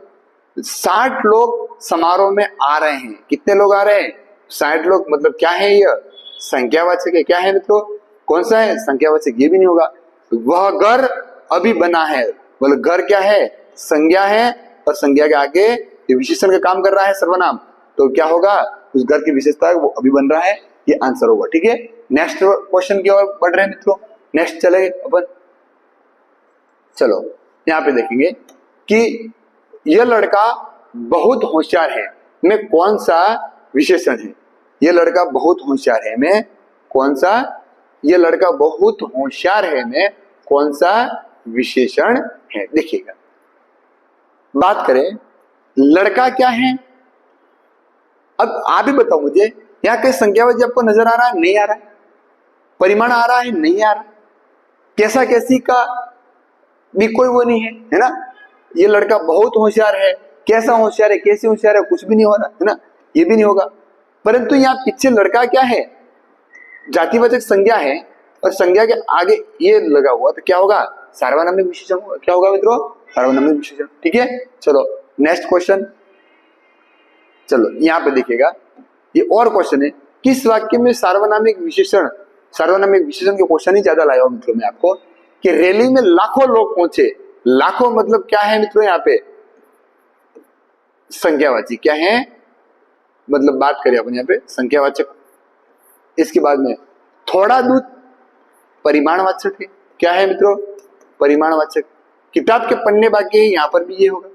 60 लोग समारोह में आ रहे हैं, कितने लोग आ रहे हैं, 60 लोग, मतलब क्या है ये, संख्यावाचक है, क्या है मित्रों, कौन सा है, संख्यावाचक, ये भी नहीं होगा। वह घर अभी बना है, मतलब घर क्या है, संज्ञा है, और संज्ञा के आगे ये विशेषण का काम कर रहा है, सर्वनाम, तो क्या होगा, उस घर की विशेषता वो अभी बन रहा है, ये आंसर होगा। ठीक है, नेक्स्ट क्वेश्चन की ओर बढ़ रहे हैं मित्रों, नेक्स्ट चले अपन। चलो यहाँ पे देखेंगे कि यह लड़का बहुत होशियार है में कौन सा विशेषण है, यह लड़का बहुत होशियार है में कौन सा, यह लड़का बहुत होशियार है में कौन सा विशेषण है। देखिएगा बात करें, लड़का क्या है, अब आप ही बताओ मुझे, यहाँ कहीं संज्ञावाची आपको नजर आ रहा है? नहीं आ रहा है। परिमाण आ रहा है? नहीं आ रहा। कैसा कैसी का भी कोई वो नहीं है ना। ये लड़का बहुत होशियार है, कैसा होशियार है, कैसे होशियार है, कुछ भी नहीं हो रहा है ना, ये भी नहीं होगा। परंतु यहाँ पीछे लड़का क्या है? जातिवाचक संज्ञा है, और संज्ञा के आगे ये लगा हुआ, तो क्या होगा? सार्वनामिक विशेषण होगा। क्या होगा मित्रों? सार्वनामिक विशेषण। ठीक है, चलो नेक्स्ट क्वेश्चन। चलो यहाँ पे देखिएगा, ये और क्वेश्चन है, किस वाक्य में सार्वनामिक विशेषण के क्वेश्चन ही ज्यादा लाया हूं मित्रों मैं आपको, कि रैली में लाखों लोग पहुंचे। लाखों मतलब क्या है मित्रों? यहाँ पे संज्ञावाची क्या है, मतलब बात करें अपन यहाँ पे संख्यावाचक। इसके बाद में थोड़ा दूध परिमाणवाचक है। क्या है मित्रों? परिमाणवाचक। किताब के पन्ने बाकी है, यहां पर भी ये होगा।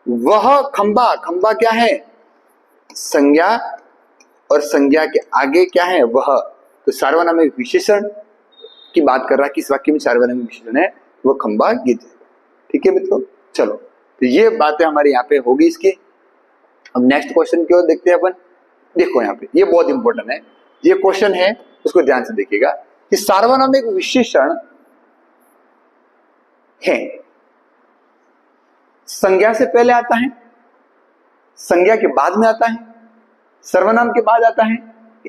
वह खंबा क्या है? संज्ञा, और संज्ञा के आगे क्या है? वह। तो सार्वनामिक विशेषण की बात कर रहा है, किस वाक्य में सार्वनामिक विशेषण है? वह खंबा गिर जाएगा। ठीक है मित्रों, चलो तो ये बातें हमारे यहाँ पे होगी इसकी। अब नेक्स्ट क्वेश्चन की ओर देखते हैं अपन। देखो यहाँ पे ये बहुत इंपॉर्टेंट है, ये क्वेश्चन है, उसको ध्यान से देखिएगा कि सार्वनामिक विशेषण है, संज्ञा से पहले आता है, संज्ञा के बाद में आता है, सर्वनाम के बाद आता है,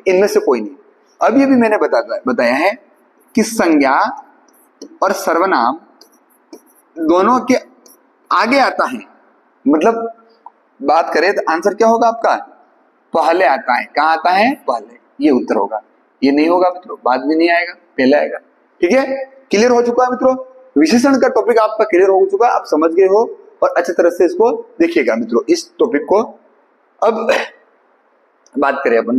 इनमें से कोई नहीं। अभी अभी मैंने बताया है कि संज्ञा और सर्वनाम दोनों के आगे आता है। मतलब बात करें तो आंसर क्या होगा आपका? पहले आता है। कहां आता है? पहले। ये उत्तर होगा। ये नहीं होगा मित्रों, बाद में नहीं आएगा, पहले आएगा। ठीक है, क्लियर हो चुका है मित्रों? विशेषण का टॉपिक आपका क्लियर हो चुका, आप समझ गए हो, और अच्छी तरह से इसको देखिएगा मित्रों इस टॉपिक को। अब बात करें अपन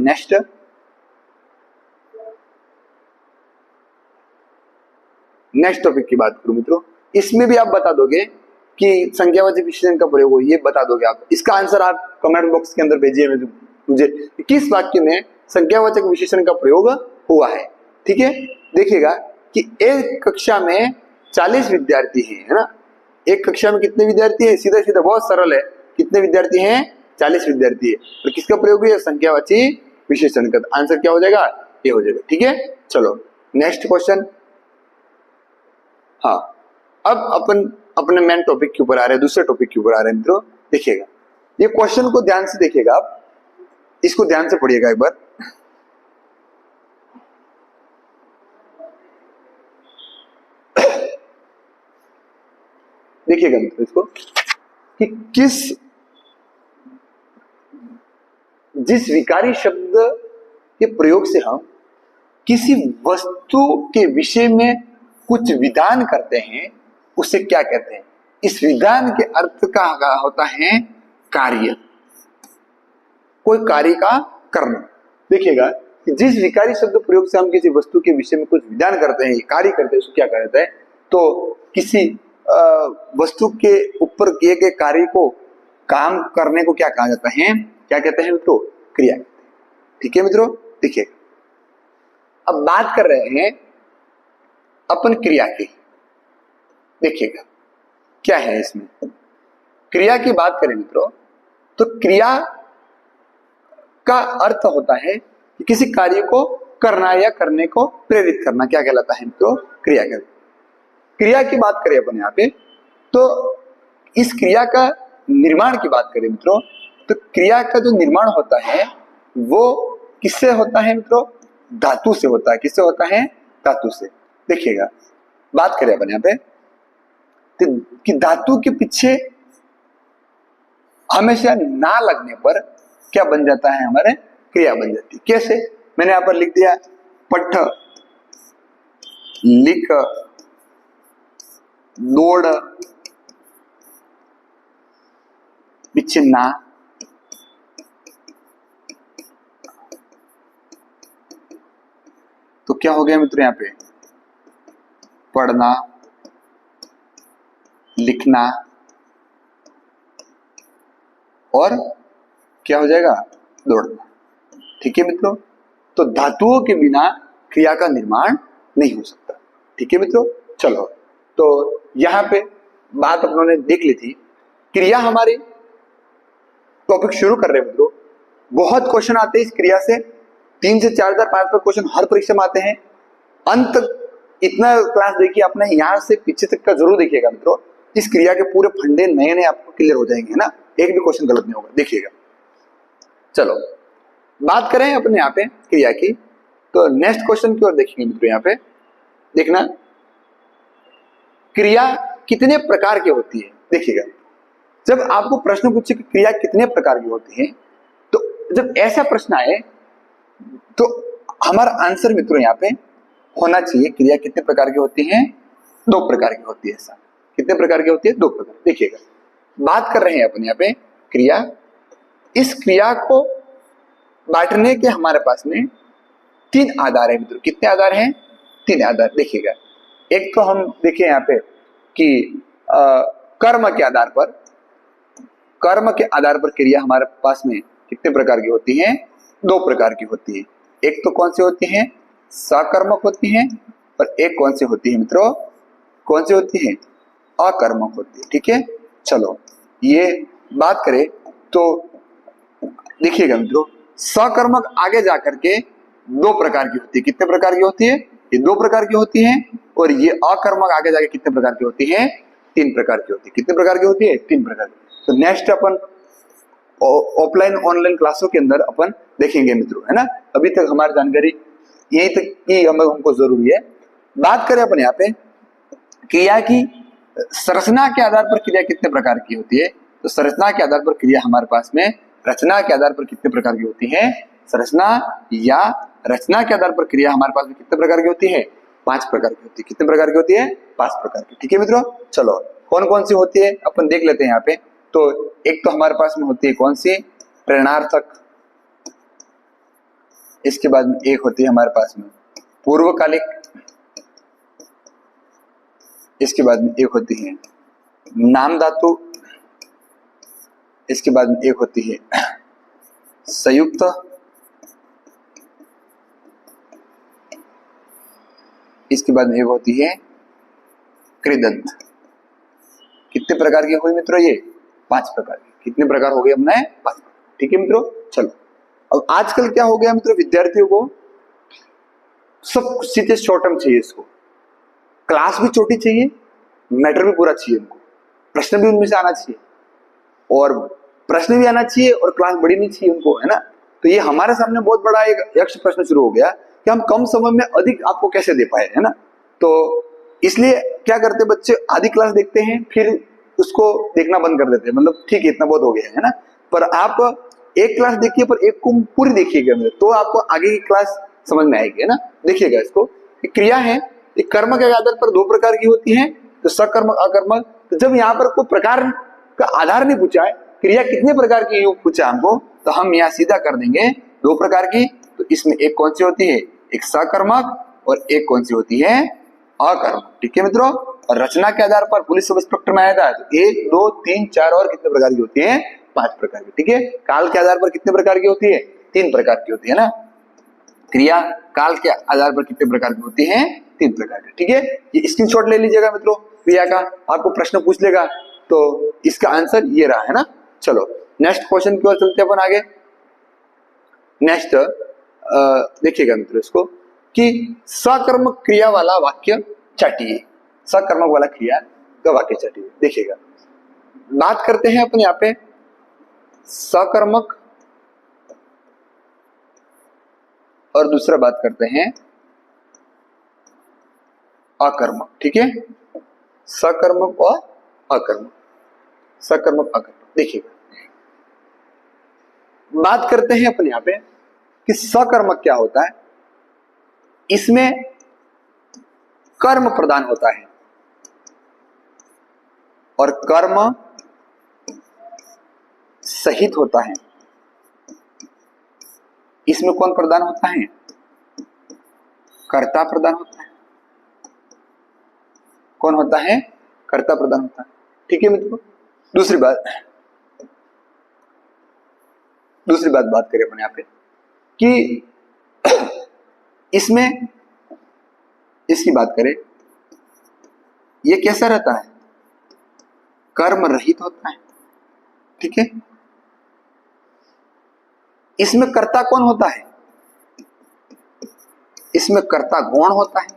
नेक्स्ट टॉपिक की बात करूं मित्रों, इसमें भी आप बता दोगे कि संज्ञावाचक विशेषण का प्रयोग हो, ये बता दोगे आप। इसका आंसर आप कमेंट बॉक्स के अंदर भेजिए मुझे, किस वाक्य में संज्ञावाचक विशेषण का प्रयोग हुआ है। ठीक है, देखिएगा कि एक कक्षा में 40 विद्यार्थी है ना। एक कक्षा में कितने विद्यार्थी है? सीधा सीधा बहुत सरल है, कितने विद्यार्थी हैं? 40 विद्यार्थी है। और किसका प्रयोग है? संज्ञावाची विशेषण का। आंसर क्या हो जाएगा? ये हो जाएगा। ठीक है, चलो नेक्स्ट क्वेश्चन। हाँ, अब अपन अपने मेन टॉपिक के ऊपर आ रहे हैं, दूसरे टॉपिक के ऊपर आ रहे हैं मित्रों। देखिएगा ये क्वेश्चन को ध्यान से देखिएगा, आप इसको ध्यान से पढ़िएगा एक बार। देखिएगा मित्रों इसको, कि जिस विकारी शब्द के प्रयोग से हम किसी वस्तु के विषय में कुछ विधान करते हैं, उसे क्या कहते हैं? इस विधान के अर्थ का होता है कार्य, कोई कार्य का करना। देखिएगा कि जिस विकारी शब्द प्रयोग से हम किसी वस्तु के विषय में कुछ विधान करते हैं, कार्य करते हैं, उसको क्या कहते हैं? तो किसी वस्तु के ऊपर किए गए कार्य को, काम करने को क्या कहा जाता है? क्या कहते हैं मित्रों? क्रिया। ठीक है मित्रों, देखिए अब बात कर रहे हैं अपन क्रिया की। देखिएगा क्या है इसमें, क्रिया की बात करें मित्रों, तो क्रिया का अर्थ होता है कि किसी कार्य को करना या करने को प्रेरित करना। क्या कहलाता है मित्रों? क्रिया। क्रिया की बात करें अपन यहाँ पे, तो इस क्रिया का निर्माण की बात करें मित्रों, तो क्रिया का जो निर्माण होता है वो किससे होता है मित्रों? धातु से होता है। किससे होता है? धातु से। देखिएगा बात करें अपन यहाँ पे कि धातु के पीछे हमेशा ना लगने पर क्या बन जाता है? हमारे क्रिया बन जाती है। कैसे? मैंने यहाँ पर लिख दिया पठ, लिख, दौड़, पीछे ना, तो क्या हो गया मित्रों? यहाँ पे पढ़ना, लिखना, और क्या हो जाएगा? दौड़ना। ठीक है मित्रों, तो धातुओं के बिना क्रिया का निर्माण नहीं हो सकता। ठीक है मित्रों, चलो तो यहां पे बात अपनों ने देख ली थी। क्रिया हमारी टॉपिक शुरू कर रहे हैं मित्रों, बहुत क्वेश्चन आते हैं इस क्रिया से, 3 से 4,000 5,000 क्वेश्चन हर परीक्षा में आते हैं। अंत तक इतना क्लास देखिए अपने, यहाँ से पीछे तक का जरूर देखिएगा मित्रों। इस क्रिया के पूरे फंडे नए नए आपको क्लियर हो जाएंगे, है ना, एक भी क्वेश्चन गलत नहीं होगा, देखिएगा। चलो बात करें अपने यहाँ पे क्रिया की, तो नेक्स्ट क्वेश्चन की ओर देखेंगे मित्रों। यहाँ पे देखना, क्रिया कितने प्रकार की होती है। देखिएगा, जब आपको प्रश्न पूछे कि क्रिया कितने प्रकार की होती है, तो जब ऐसा प्रश्न आए तो हमारा आंसर मित्रों यहाँ पे होना चाहिए, क्रिया कितने प्रकार की होती है, 2 प्रकार की होती है। ऐसा कितने प्रकार की होती है, 2 प्रकार। देखिएगा, बात कर रहे हैं अपन यहाँ पे क्रिया, इस क्रिया को बांटने के हमारे पास में 3 आधार है मित्रों। कितने आधार हैं, 3 आधार। देखिएगा, एक तो हम देखिए यहाँ पे कि कर्म के आधार पर, कर्म के आधार पर क्रिया हमारे पास में कितने प्रकार की होती है, 2 प्रकार की होती है। एक तो कौन सी होती है, सकर्मक होती है, और एक कौन सी होती है मित्रों, कौन सी होती है, अकर्मक होती है। ठीक है, चलो ये बात करें तो देखिएगा मित्रों, सकर्मक आगे जाकर के 2 प्रकार की होती है। कितने प्रकार की होती है, ये 2 प्रकार की होती है। और ये अकर्मक आगे जाके कितने प्रकार की होती है, 3 प्रकार की होती है। कितने प्रकार की होती है, 3 प्रकार की। तो नेक्स्ट अपन ऑफलाइन ऑनलाइन क्लासों के अंदर अपन देखेंगे मित्रों, है ना। अभी तक हमारी जानकारी यही तक की हमको जरूरी है। बात करें अपन यहाँ पे क्रिया की संरचना के आधार पर क्रिया कितने प्रकार की होती है, तो संरचना के आधार पर क्रिया हमारे पास में रचना के आधार पर कितने प्रकार की होती है, संरचना या रचना के आधार पर क्रिया हमारे पास में कितने प्रकार की होती है, 5 प्रकार की होती है। कितने प्रकार की होती है, 5 प्रकार की। ठीक है मित्रों, चलो कौन कौन सी होती है अपन देख लेते हैं यहाँ पे। तो एक तो हमारे पास में होती है कौन सी, प्रेरणार्थक। इसके बाद में एक होती है हमारे पास में पूर्वकालिक। इसके बाद में एक होती है नाम धातु। इसके बाद में एक होती है संयुक्त। इसके बाद में एक होती है कृदंत। कितने प्रकार की हुई मित्रों, ये 5 प्रकार की। कितने प्रकार हो गए अपने, 5। ठीक है मित्रों, चलो अब आजकल क्या हो गया मित्रों, विद्यार्थियों को सब सीधे शॉर्ट टर्म चाहिए, इसको क्लास भी छोटी चाहिए, मैटर भी पूरा चाहिए उनको, प्रश्न भी उनमें से आना चाहिए, और प्रश्न भी आना चाहिए और क्लास बड़ी नहीं चाहिए उनको, है ना। तो ये हमारे सामने बहुत बड़ा एक यक्ष प्रश्न शुरू हो गया कि हम कम समय में अधिक आपको कैसे दे पाए, है ना। तो इसलिए क्या करते बच्चे, आधी क्लास देखते हैं फिर उसको देखना बंद कर देते हैं, मतलब ठीक है इतना बहुत हो गया है ना। पर आप एक क्लास देखिए, पर एक को पूरी देखिएगा तो आपको आगे की क्लास समझ में आएगी, है ना। देखिएगा इसको, क्रिया है, एक कर्म के आधार पर 2 प्रकार की होती है, तो सकर्मक अकर्मक। तो जब यहाँ पर कोई प्रकार का आधार नहीं पूछा है, क्रिया कितने प्रकार की पूछा हमको, तो हम यहाँ सीधा कर देंगे 2 प्रकार की। तो इसमें एक कौन सी होती है, एक सकर्मक, और एक कौन सी होती है, अकर्मक। ठीक है मित्रों, और रचना के आधार पर पुलिस सब स्पेक्ट्रम में आया था, तो 1 2 3 4 और कितने प्रकार की होती है, 5 प्रकार की। ठीक है, काल के आधार पर कितने प्रकार की होती है, 3 प्रकार की होती है ना। क्रिया काल के आधार पर कितने प्रकार की होती है, 3 प्रकार की। ठीक है, ये स्क्रीनशॉट ले लीजिएगा मित्रों क्रिया का, आपको प्रश्न पूछ लेगा तो इसका आंसर ये रहा, है ना। चलो नेक्स्ट क्वेश्चन की ओर चलते हैं अपन आगे। नेक्स्ट देखिएगा मित्रों इसको कि सकर्मक क्रिया वाला वाक्य चाटिए। सकर्मक वाला क्रिया का वाक्य चाटिए। देखिएगा, बात करते हैं अपन यहाँ पे सकर्मक, और दूसरा बात करते हैं अकर्मक। ठीक है, सकर्मक और अकर्मक, सकर्मक अकर्मक। देखिएगा, बात करते हैं अपन यहाँ पे कि सकर्मक क्या होता है। इसमें कर्म प्रदान होता है, और कर्म सहित होता है। इसमें कौन प्रदान होता है, कर्ता प्रदान होता है। कौन होता है, कर्ता प्रदान होता है। ठीक है मित्रों, दूसरी बात बात करें अपन यहाँ पे कि इसमें इसकी बात करें, ये कैसा रहता है, कर्म रहित होता है। ठीक है, इसमें कर्ता कौन होता है? इसमें कर्ता गौण होता है।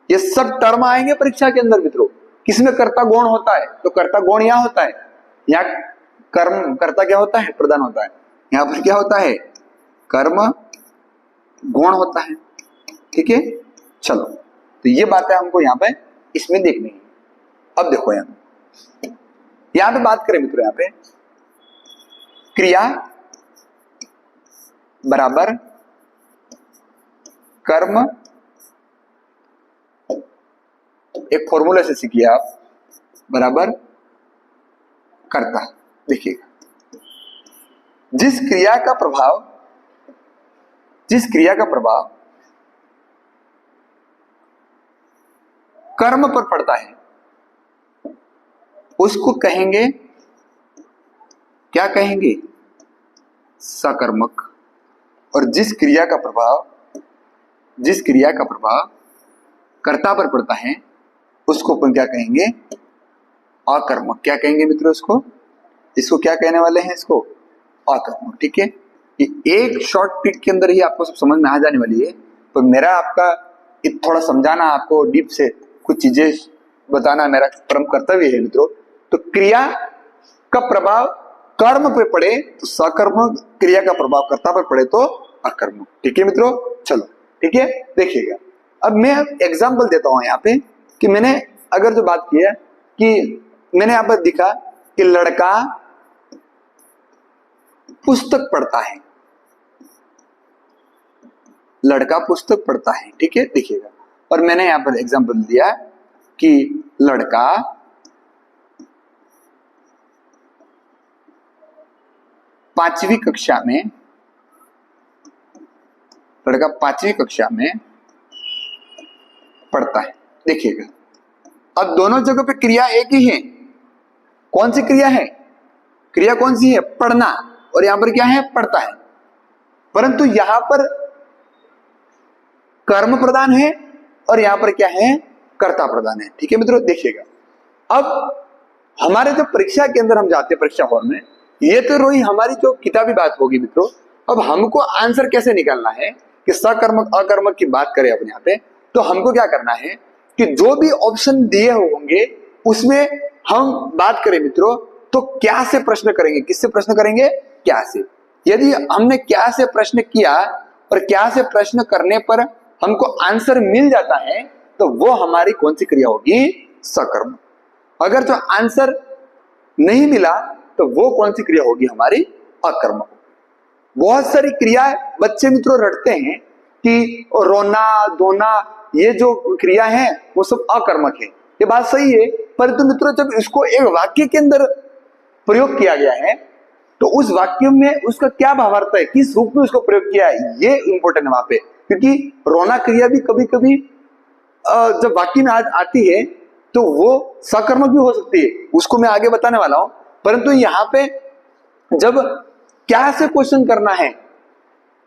ये सब टर्म आएंगे परीक्षा के अंदर मित्रों। किसमें कर्ता गौण होता है? तो कर्ता गौण यहां होता है। यहाँ कर्म कर्ता क्या होता है? प्रधान होता है। यहां पर क्या होता है? कर्म गौण होता है। ठीक है, चलो, तो ये बातें हमको यहाँ पे इसमें देखनी है। अब देखो यहाँ पे बात करें मित्रों, यहाँ पे क्रिया बराबर कर्म, एक फॉर्मूला से सीखिए आप, बराबर कर्ता। देखिएगा, जिस क्रिया का प्रभाव कर्म पर पड़ता है उसको कहेंगे, क्या कहेंगे? सकर्मक। और जिस क्रिया का प्रभाव कर्ता पर पड़ता है उसको अपन क्या कहेंगे? अकर्मक। क्या कहेंगे मित्रों इसको क्या कहने वाले हैं? इसको अकर्मक। ठीक है, ये एक शॉर्ट ट्रिक के अंदर ही आपको सब समझ में आ जाने वाली है। तो मेरा आपका थोड़ा समझाना, आपको डीप से कुछ चीजें बताना मेरा परम कर्तव्य है मित्रों। तो क्रिया का प्रभाव कर्म पे पड़े तो सकर्मक, क्रिया का प्रभाव कर्ता पर पड़े तो अकर्मक। ठीक है मित्रों, चलो ठीक है, देखिएगा। अब मैं एग्जाम्पल देता हूं यहाँ पे कि मैंने अगर जो बात की है कि मैंने यहाँ पर दिखा कि लड़का पुस्तक पढ़ता है, लड़का पुस्तक पढ़ता है। ठीक है, देखिएगा। और मैंने यहाँ पर एग्जाम्पल दिया कि लड़का पांचवी कक्षा में पढ़ता है। देखिएगा, अब दोनों जगह पे क्रिया एक ही है। कौन सी क्रिया है? क्रिया कौन सी है? पढ़ना। और यहां पर क्या है? पढ़ता है। परंतु यहां पर कर्म प्रधान है और यहां पर क्या है? कर्ता प्रधान है। ठीक है मित्रों, देखिएगा। अब हमारे जो परीक्षा के अंदर हम जाते हैं परीक्षा हॉल में, ये तो रोई हमारी जो किताबी बात होगी मित्रों। अब हमको आंसर कैसे निकालना है कि सकर्मक अकर्मक की बात करें अपने यहाँ पे, तो हमको क्या करना है कि जो भी ऑप्शन दिए होंगे उसमें हम बात करें मित्रों, तो क्या से प्रश्न करेंगे? किससे प्रश्न करेंगे? क्या से। यदि हमने क्या से प्रश्न किया और क्या से प्रश्न करने पर हमको आंसर मिल जाता है तो वो हमारी कौन सी क्रिया होगी? सकर्मक। अगर जो आंसर नहीं मिला तो वो कौन सी क्रिया होगी? हमारी अकर्मक। बहुत सारी क्रिया बच्चे मित्रों रटते हैं कि रोना धोना ये जो क्रिया है वो सब अकर्मक है। ये बात सही है, परंतु मित्रों जब इसको एक वाक्य के अंदर प्रयोग किया गया है तो उस वाक्य में उसका क्या भावार्थ है, किस रूप में उसको प्रयोग किया है, ये इंपॉर्टेंट है वहां पे। क्योंकि रोना क्रिया भी कभी कभी जब वाक्य में आती है तो वो सकर्मक भी हो सकती है, उसको मैं आगे बताने वाला हूं। परंतु यहाँ पे जब क्या से क्वेश्चन करना है,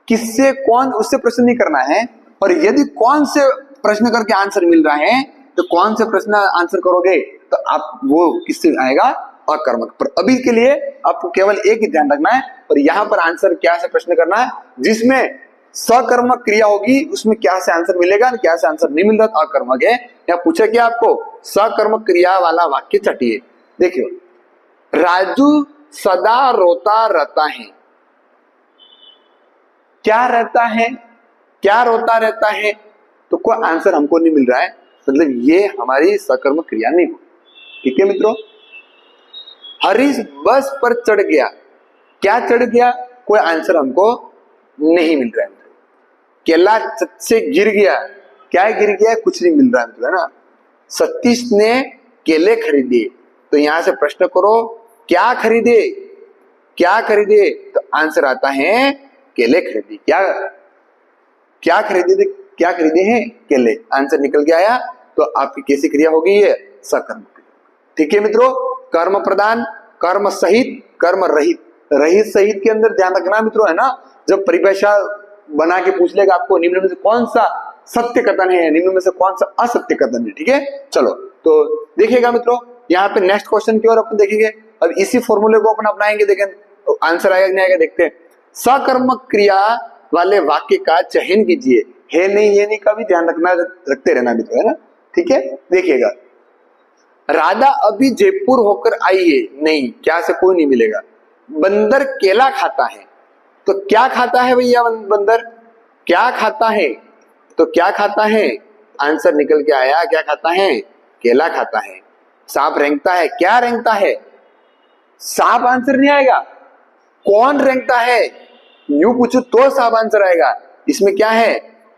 किससे कौन, उससे प्रश्न नहीं करना है। और यदि कौन से प्रश्न करके आंसर मिल रहा है तो कौन से प्रश्न आंसर करोगे तो आप वो किससे आएगा? अकर्मक। पर अभी के लिए आपको केवल एक ही ध्यान रखना है, और यहाँ पर आंसर क्या से प्रश्न करना है, जिसमें सकर्मक क्रिया होगी उसमें क्या से आंसर मिलेगा, क्या से आंसर नहीं मिल रहा तो अकर्मक है। या पूछे क्या आपको? सकर्मक क्रिया वाला वाक्य चटिए। देखियो, राजू सदा रोता रहता है। क्या रहता है? क्या रोता रहता है? तो कोई आंसर हमको नहीं मिल रहा है, मतलब ये हमारी सकर्मक क्रिया नहीं हो। ठीक है मित्रों। हरीश बस पर चढ़ गया। क्या चढ़ गया? कोई आंसर हमको नहीं मिल रहा है। केला छत से गिर गया। क्या गिर गया? कुछ नहीं मिल रहा है मित्रों, है ना। सतीश ने केले खरीदे। तो यहां से प्रश्न करो क्या खरीदे? क्या खरीदे? तो आंसर आता है केले खरीदे। क्या खरीदे? क्या खरीदे हैं? केले। आंसर निकल के आया। तो आपकी कैसी क्रिया होगी? ये सकर्मक। ठीक है मित्रों। कर्म प्रधान, कर्म सहित, कर्म रहित। रहित सहित के अंदर ध्यान रखना मित्रों, है ना। जब परिभाषा बना के पूछ लेगा आपको निम्न में से कौन सा सत्य कथन है, निम्न में से कौन सा असत्य कथन है। ठीक है, चलो तो देखिएगा मित्रों, यहाँ पे नेक्स्ट क्वेश्चन की ओर अपन देखेंगे। अब इसी फॉर्मूले को अपन अपनाएंगे, देखें तो आंसर आएगा नहीं आएगा देखते हैं। सकर्मक क्रिया वाले वाक्य का चयन कीजिए। है नहीं है नहीं का भी ध्यान रखते रहना मित्रों, है ना। ठीक है, देखिएगा। राधा अभी जयपुर होकर आई है, नहीं, क्या से कोई नहीं मिलेगा। बंदर केला खाता है, तो क्या खाता है भैया बंदर, क्या खाता है, तो क्या खाता है, आंसर निकल के आया, क्या खाता है, केला खाता है। सांप रेंगता है, क्या रेंगता है, सांप आंसर नहीं आएगा, कौन रेंगता है, यूं पूछू तो सांप आंसर आएगा। इसमें क्या है,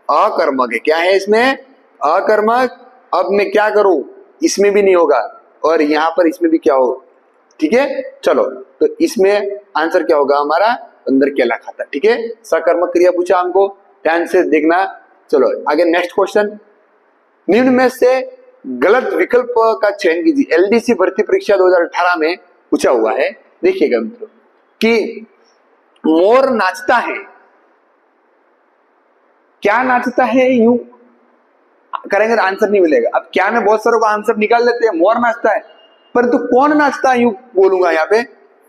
अकर्मक है, क्या है इसमें, अकर्मक। अब मैं क्या करूं, इसमें भी नहीं होगा और यहां पर इसमें भी क्या हो, ठीक है। चलो, तो इसमें आंसर क्या होगा हमारा, बंदर केला खाता। ठीक है, सकर्मक क्रिया पूछा हमको, ध्यान से देखना। चलो आगे नेक्स्ट क्वेश्चन, निम्न में से गलत विकल्प का चयन कीजिए। एलडीसी भर्ती परीक्षा 2018 में पूछा हुआ है, देखिएगा मित्रों कि मोर नाचता है, क्या नाचता है, यूं करेंगे तो आंसर नहीं मिलेगा। अब क्या में बहुत सारों का आंसर निकाल लेते हैं, मोर नाचता है, परंतु कौन नाचता है यूं बोलूंगा, यहाँ पे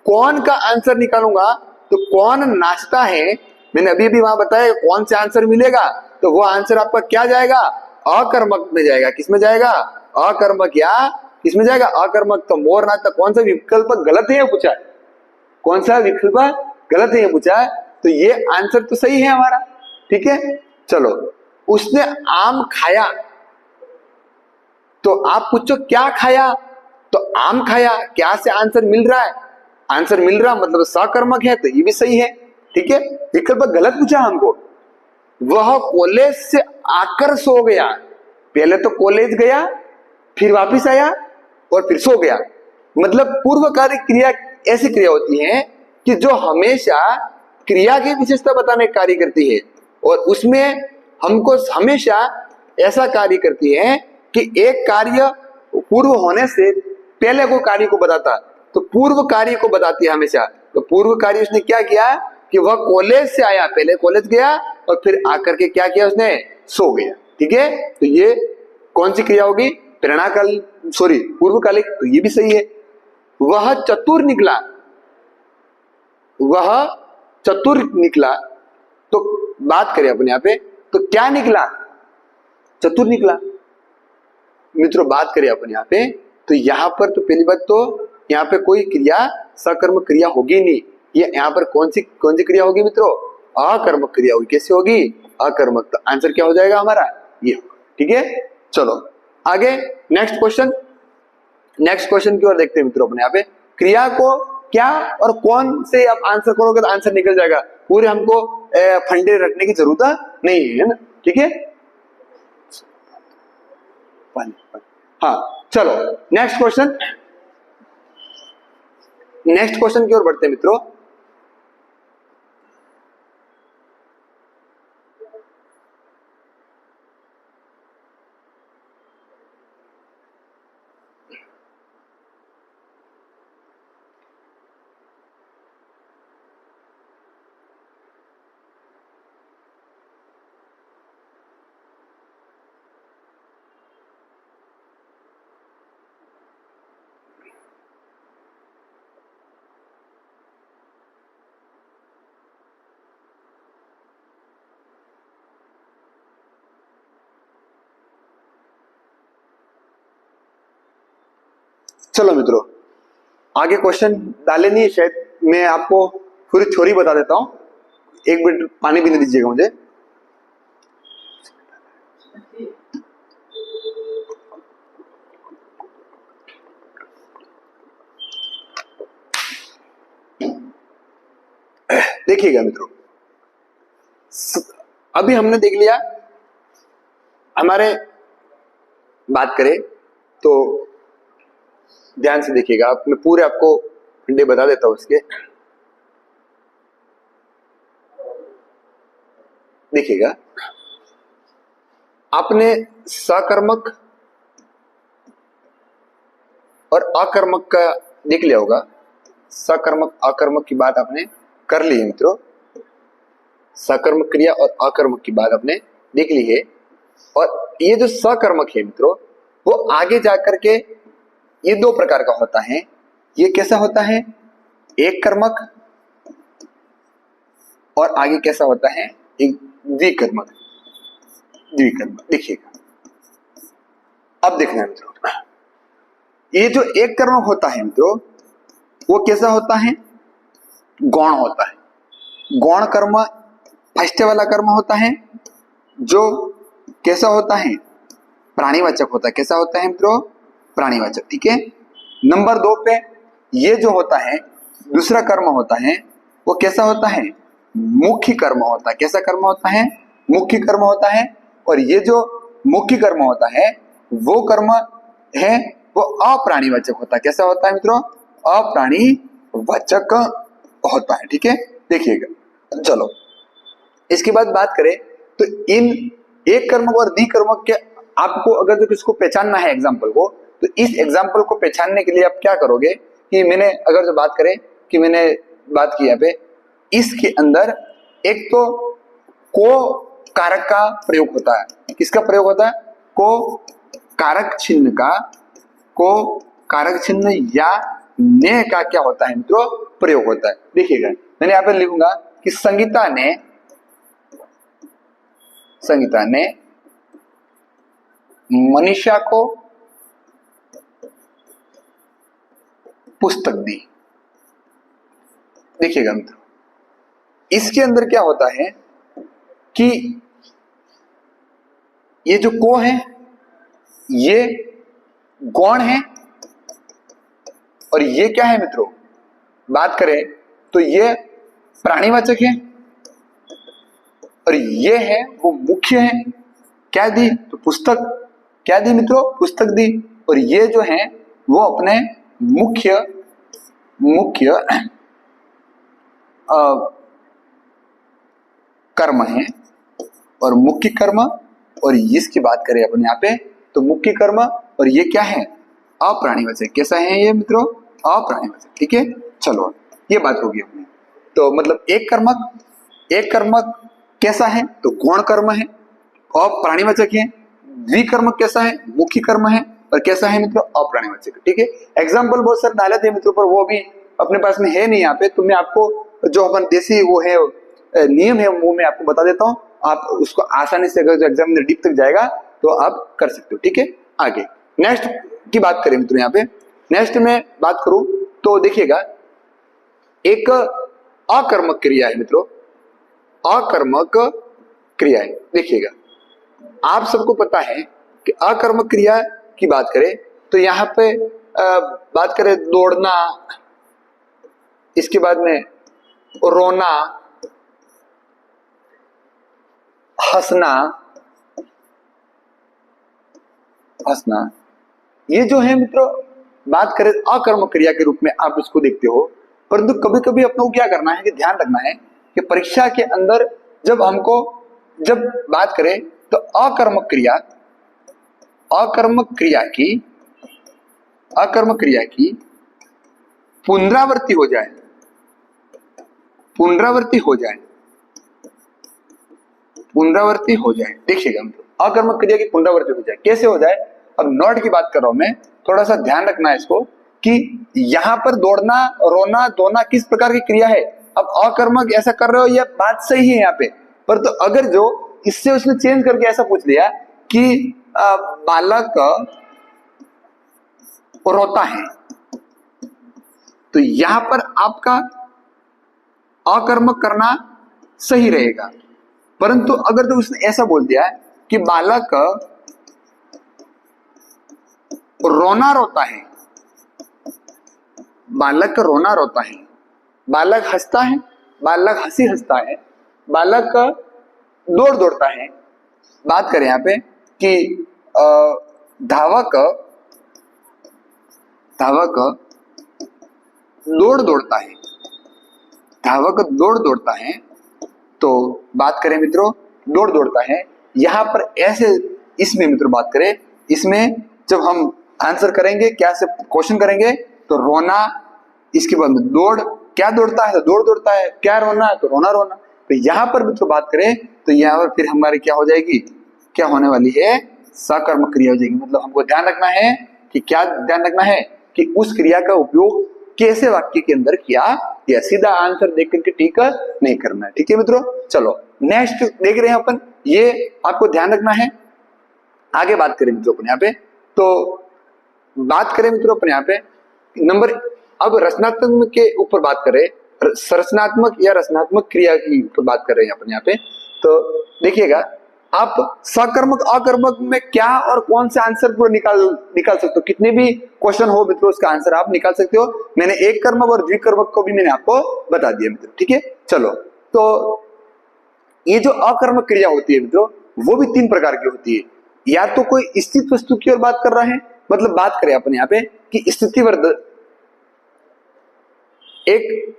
कौन का आंसर निकालूंगा, तो कौन नाचता है, मैंने अभी भी वहां बताया कौन से आंसर मिलेगा, तो वो आंसर आपका क्या जाएगा, अकर्मक में जाएगा। किस में जाएगा, अकर्मक, या किसमें जाएगा, अकर्मक। तो मोर नाचता, कौन सा विकल्प गलत है पूछा है, कौन सा विकल्प गलत है पूछा है, तो ये आंसर तो सही है हमारा। ठीक है, चलो, उसने आम खाया, तो आप पूछो क्या खाया, तो आम खाया, क्या से आंसर मिल रहा है, आंसर मिल रहा मतलब सकर्मक है, तो ये भी सही है। ठीक है, विकल्प गलत पूछा हमको। वह कॉलेज से आकर सो गया, पहले तो कॉलेज गया, फिर वापिस आया और फिर सो गया। मतलब पूर्वकारी क्रिया ऐसी क्रिया होती है कि जो हमेशा क्रिया की विशेषता बताने का कार्य करती है, और उसमें हमको हमेशा ऐसा कार्य करती है कि एक कार्य पूर्व होने से पहले को कार्य को बताता, तो पूर्व कार्य को बताती है हमेशा। तो पूर्व कार्य उसने क्या किया कि वह कॉलेज से आया, पहले कॉलेज गया और फिर आकर के क्या किया, उसने सो गया। ठीक है, तो ये कौन सी क्रिया होगी, प्रेरणाकाल, सॉरी पूर्वकालिक, तो ये भी सही है। वह चतुर निकला, वह चतुर निकला, तो बात करें अपने यहाँ पे, तो क्या निकला, चतुर निकला। मित्रों बात करें अपन यहाँ पे, तो यहाँ पर तो पहली बात तो यहाँ पे कोई क्रिया सकर्मक क्रिया होगी नहीं, ये यहाँ पर कौन सी क्रिया होगी मित्रों, अकर्मक क्रिया होगी। कैसे होगी, अकर्मक। तो आंसर क्या हो जाएगा हमारा, ये होगा। ठीक है, चलो आगे नेक्स्ट क्वेश्चन की ओर देखते हैं मित्रों अपने यहाँ पे। क्रिया को क्या और कौन से आप आंसर करोगे तो आंसर निकल जाएगा, पूरे हमको फंडे रखने की जरूरत नहीं है ना। ठीक है, हाँ चलो नेक्स्ट क्वेश्चन की ओर बढ़ते हैं मित्रों। चलो मित्रों आगे क्वेश्चन डाले नहीं है शायद, मैं आपको पूरी थ्योरी बता देता हूं। एक मिनट पानी पीने दीजिएगा मुझे। देखिएगा मित्रों, अभी हमने देख लिया, हमारे बात करें तो ध्यान से देखिएगा, मैं पूरे आपको फंडे बता देता हूं इसके। देखिएगा, आपने सकर्मक और अकर्मक का देख लिया होगा। सकर्मक अकर्मक की बात आपने कर ली है मित्रों, सकर्मक क्रिया और अकर्मक की बात आपने देख ली है। और ये जो सकर्मक है मित्रों, वो आगे जाकर के ये दो प्रकार का होता है। ये कैसा होता है, एक कर्मक और आगे कैसा होता है, एक द्विकर्मक। द्विकर्मक देखिएगा, अब देखना है मित्रों, ये जो एक कर्मक होता है मित्रों वो कैसा होता है, गौण होता है। गौण कर्म फर्स्ट वाला कर्म होता है जो कैसा होता है, प्राणीवाचक होता है। कैसा होता है मित्रों, प्राणीवाचक। ठीक है, नंबर 2 पे ये जो होता है दूसरा कर्म होता है वो कैसा होता है, मुख्य कर्म होता है। कैसा कर्म होता है, मुख्य कर्म होता है। और ये जो मुख्य कर्म होता है वो कर्म है वो अप्राणीवाचक होता है। कैसा होता है मित्रों, अप्राणीवाचक होता है। ठीक है, देखिएगा। चलो इसके बाद बात करें तो इन एक कर्मक और द्विकर्मक के आपको अगर जो किसको पहचानना है एग्जाम्पल को, तो इस एग्जाम्पल को पहचानने के लिए आप क्या करोगे कि मैंने अगर जो बात करें कि मैंने बात की यहाँ पे, इसके अंदर एक तो को कारक का प्रयोग होता है। किसका प्रयोग होता है, को कारक चिन्ह का, को कारक चिन्ह या ने का क्या होता है मित्रों, प्रयोग होता है। देखिएगा मैंने यहाँ पे लिखूंगा कि संगीता ने मनीषा को पुस्तक दी। देखिएगा मित्रों, इसके अंदर क्या होता है कि ये जो को है ये गौण है और ये क्या है मित्रों, बात करें तो ये प्राणीवाचक है और ये है वो मुख्य है। क्या दी, तो पुस्तक। क्या दी मित्रों, पुस्तक दी। और ये जो है वो अपने मुख्य कर्म है और मुख्य कर्म। और इसकी बात करें अपन यहाँ पे तो मुख्य कर्म और ये क्या है, अप्राणीवाचक। कैसा है ये मित्रों, अप्राणीवाचक। ठीक है, चलो ये बात होगी अपनी। तो मतलब एक कर्मक कैसा है, तो गौण कर्म है और प्राणीवाचक है। द्विकर्मक कैसा है, मुख्य कर्म है और कैसा है मित्रों, अप्राणीवाचक। ठीक है, एग्जाम्पल बहुत सारे डाले थे मित्रों पर वो भी अपने पास में है नहीं यहाँ पे, तो मैं आपको जो अपन देसी वो है नियम है वो मैं आपको बता देता हूँ। आप उसको आसानी से अगर एग्जाम में डीप तक जाएगा तो आप कर सकते हो। ठीक है, आगे नेक्स्ट की बात करें मित्रों, यहाँ पे नेक्स्ट में बात करूं तो देखिएगा एक अकर्मक क्रिया है मित्रों, अकर्मक क्रिया है। देखिएगा आप सबको पता है कि अकर्मक क्रिया की बात करें तो यहाँ पे बात करें दौड़ना, इसके बाद में रोना, हंसना, ये जो है मित्रों बात करें अकर्मक क्रिया के रूप में आप इसको देखते हो। परंतु कभी कभी अपनों को क्या करना है कि ध्यान रखना है कि परीक्षा के अंदर जब बात करें तो अकर्मक क्रिया की पुनरावृत्ति हो जाए। देखिएगा अकर्मक क्रिया की पुनरावृत्ति हो जाए, कैसे हो जाए, अब नोट की बात कर रहा हूं मैं, थोड़ा सा ध्यान रखना है इसको कि यहाँ पर दौड़ना, रोना, धोना किस प्रकार की क्रिया है। अब अकर्मक ऐसा कर रहे हो यह बात सही है यहाँ पे, पर तो अगर जो इससे उसने चेंज करके ऐसा पूछ लिया कि बालक रोता है, तो यहां पर आपका अकर्मक करना सही रहेगा। परंतु अगर तो उसने ऐसा बोल दिया कि बालक रोना रोता है, बालक रोना रोता है, बालक हंसता है, बालक हंसी हंसता है, बालक दौड़ दौड़ता है। बात करें यहाँ पे कि धावक दौड़ दौड़ता है, धावक दौड़ दौड़ता है। तो बात करें मित्रों दौड़ दौड़ता है, यहाँ पर ऐसे इसमें मित्रों बात करें, इसमें जब हम आंसर करेंगे क्या से क्वेश्चन करेंगे तो रोना, इसके बाद में दौड़, क्या दौड़ता है तो दौड़ दौड़ता है, क्या रोना है तो रोना रोना। तो यहाँ पर मित्रों बात करें तो यहाँ पर फिर हमारी क्या हो जाएगी, क्या होने वाली है, सकर्मक क्रिया हो जाएगी। मतलब हमको ध्यान रखना है कि क्या ध्यान रखना है कि उस क्रिया का उपयोग कैसे वाक्य के अंदर किया या सीधा आंसर देख करके टिक नहीं करना है। ठीक है मित्रों, चलो नेक्स्ट देख रहे हैं अपन, ये आपको ध्यान रखना है। आगे बात करें मित्रों अपन यहाँ पे, तो बात करें मित्रों अपन यहाँ पे नंबर, अब रचनात्मक के ऊपर बात करें, संरचनात्मक या रचनात्मक क्रिया की तो बात कर रहे हैं अपन यहाँ पे। तो देखिएगा, आप सकर्मक अकर्मक में क्या और कौन सा आंसर पूरा निकाल सकते हो, कितने भी क्वेश्चन हो मित्रों उसका आंसर आप निकाल सकते हो। मैंने एक कर्मक और द्विकर्मक को भी मैंने आपको बता दिया मित्रों। ठीक है, चलो तो ये जो अकर्मक क्रिया होती है मित्रों, वो भी 3 प्रकार की होती है। या तो कोई स्थित वस्तु की ओर बात कर रहा है, मतलब बात करें अपन यहाँ पे कि स्थितिवर्धक एक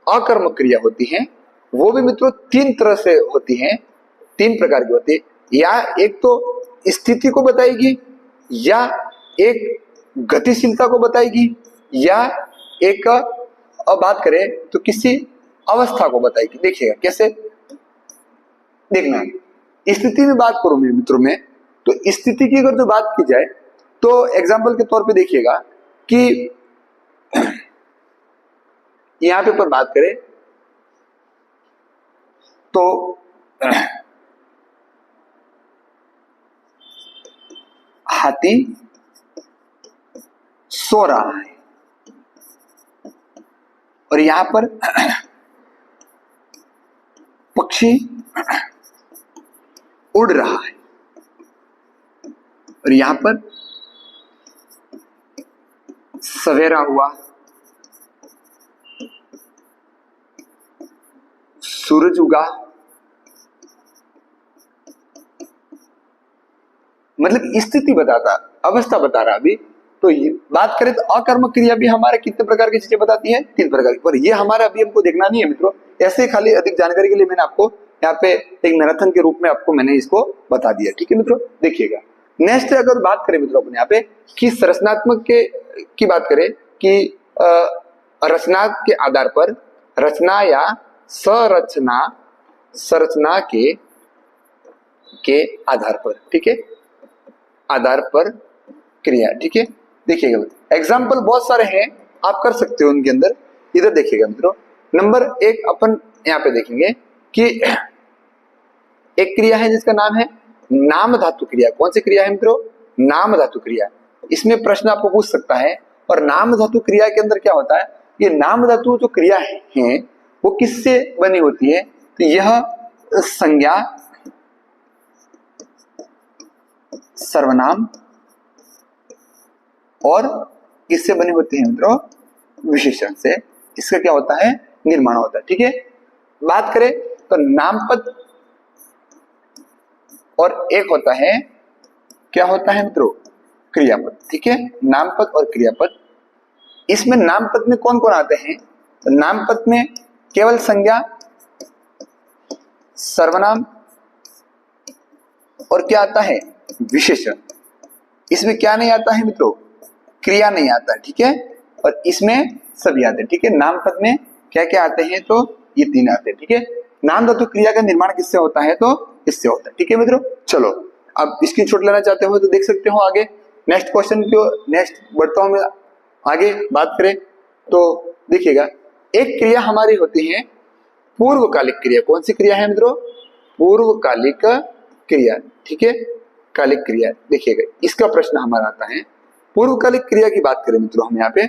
अकर्मक क्रिया होती है, वो भी मित्रों 3 तरह से होती है, 3 प्रकार की होती है। या एक तो स्थिति को बताएगी, या एक गतिशीलता को बताएगी, या एक अब बात करें तो किसी अवस्था को बताएगी। देखिएगा कैसे, देखना स्थिति में बात करूं मैं मित्रों में, तो स्थिति की अगर जो बात की जाए तो एग्जाम्पल के तौर पे देखिएगा कि यहां पे पर बात करें तो हाथी सो रहा है और यहां पर पक्षी उड़ रहा है और यहां पर सवेरा हुआ, सूरज उगा, मतलब स्थिति बताता, अवस्था बता रहा। अभी तो ये बात करें तो अकर्मक क्रिया भी हमारे कितने प्रकार की चीजें बताती है, 3 प्रकार की। पर ये हमारा अभी हमको देखना नहीं है मित्रों, ऐसे खाली अधिक जानकारी के लिए मैंने आपको यहाँ पे एक मैराथन के रूप में आपको मैंने इसको बता दिया। ठीक है मित्रों, देखिएगा नेक्स्ट अगर बात करें मित्रों अपन यहाँ पे कि संरचनात्मक के की बात करें कि रचना के आधार पर, रचना या संरचना के आधार पर, ठीक है, आधार पर क्रिया। ठीक है, देखिएगा एग्जाम्पल बहुत सारे हैं, आप कर सकते हो उनके अंदर। इधर देखिएगा मित्रों, नंबर 1 अपन यहाँ पे देखेंगे कि एक क्रिया है जिसका नाम है नाम धातु क्रिया। कौन सी क्रिया है मित्रों? नाम धातु क्रिया। इसमें प्रश्न आपको पूछ सकता है, और नाम धातु क्रिया के अंदर क्या होता है, ये नाम धातु जो क्रिया है वो किससे बनी होती है, तो यह संज्ञा, सर्वनाम और किससे बनी होती है मित्रों? विशेषण से इसका क्या होता है, निर्माण होता है। ठीक है, बात करें तो नामपद और एक होता है, क्या होता है मित्रों? क्रियापद। ठीक है, नामपद और क्रियापद। इसमें नामपद में कौन कौन आते हैं, तो नामपद में केवल संज्ञा, सर्वनाम और क्या आता है, विशेषण। इसमें क्या नहीं आता है मित्रों? क्रिया नहीं आता है। ठीक है, और इसमें सभी आते हैं। ठीक है, नामपद में क्या क्या आते हैं, तो ये 3 आते हैं। ठीक है, नाम धातु क्रिया का निर्माण किससे होता है, तो इससे होता है। ठीक है मित्रों, चलो अब इसकी छूट लेना चाहते हो तो देख सकते हो आगे नेक्स्ट क्वेश्चन को। नेक्स्ट बढ़ता हूं मैं आगे, बात करें तो देखिएगा एक क्रिया हमारी होती है पूर्वकालिक क्रिया। कौन सी क्रिया है मित्रों? पूर्वकालिक क्रिया। ठीक है, कालिक क्रिया। देखिएगा इसका प्रश्न हमारा आता है, पूर्वकालिक क्रिया की बात करें मित्रों हम यहाँ पे,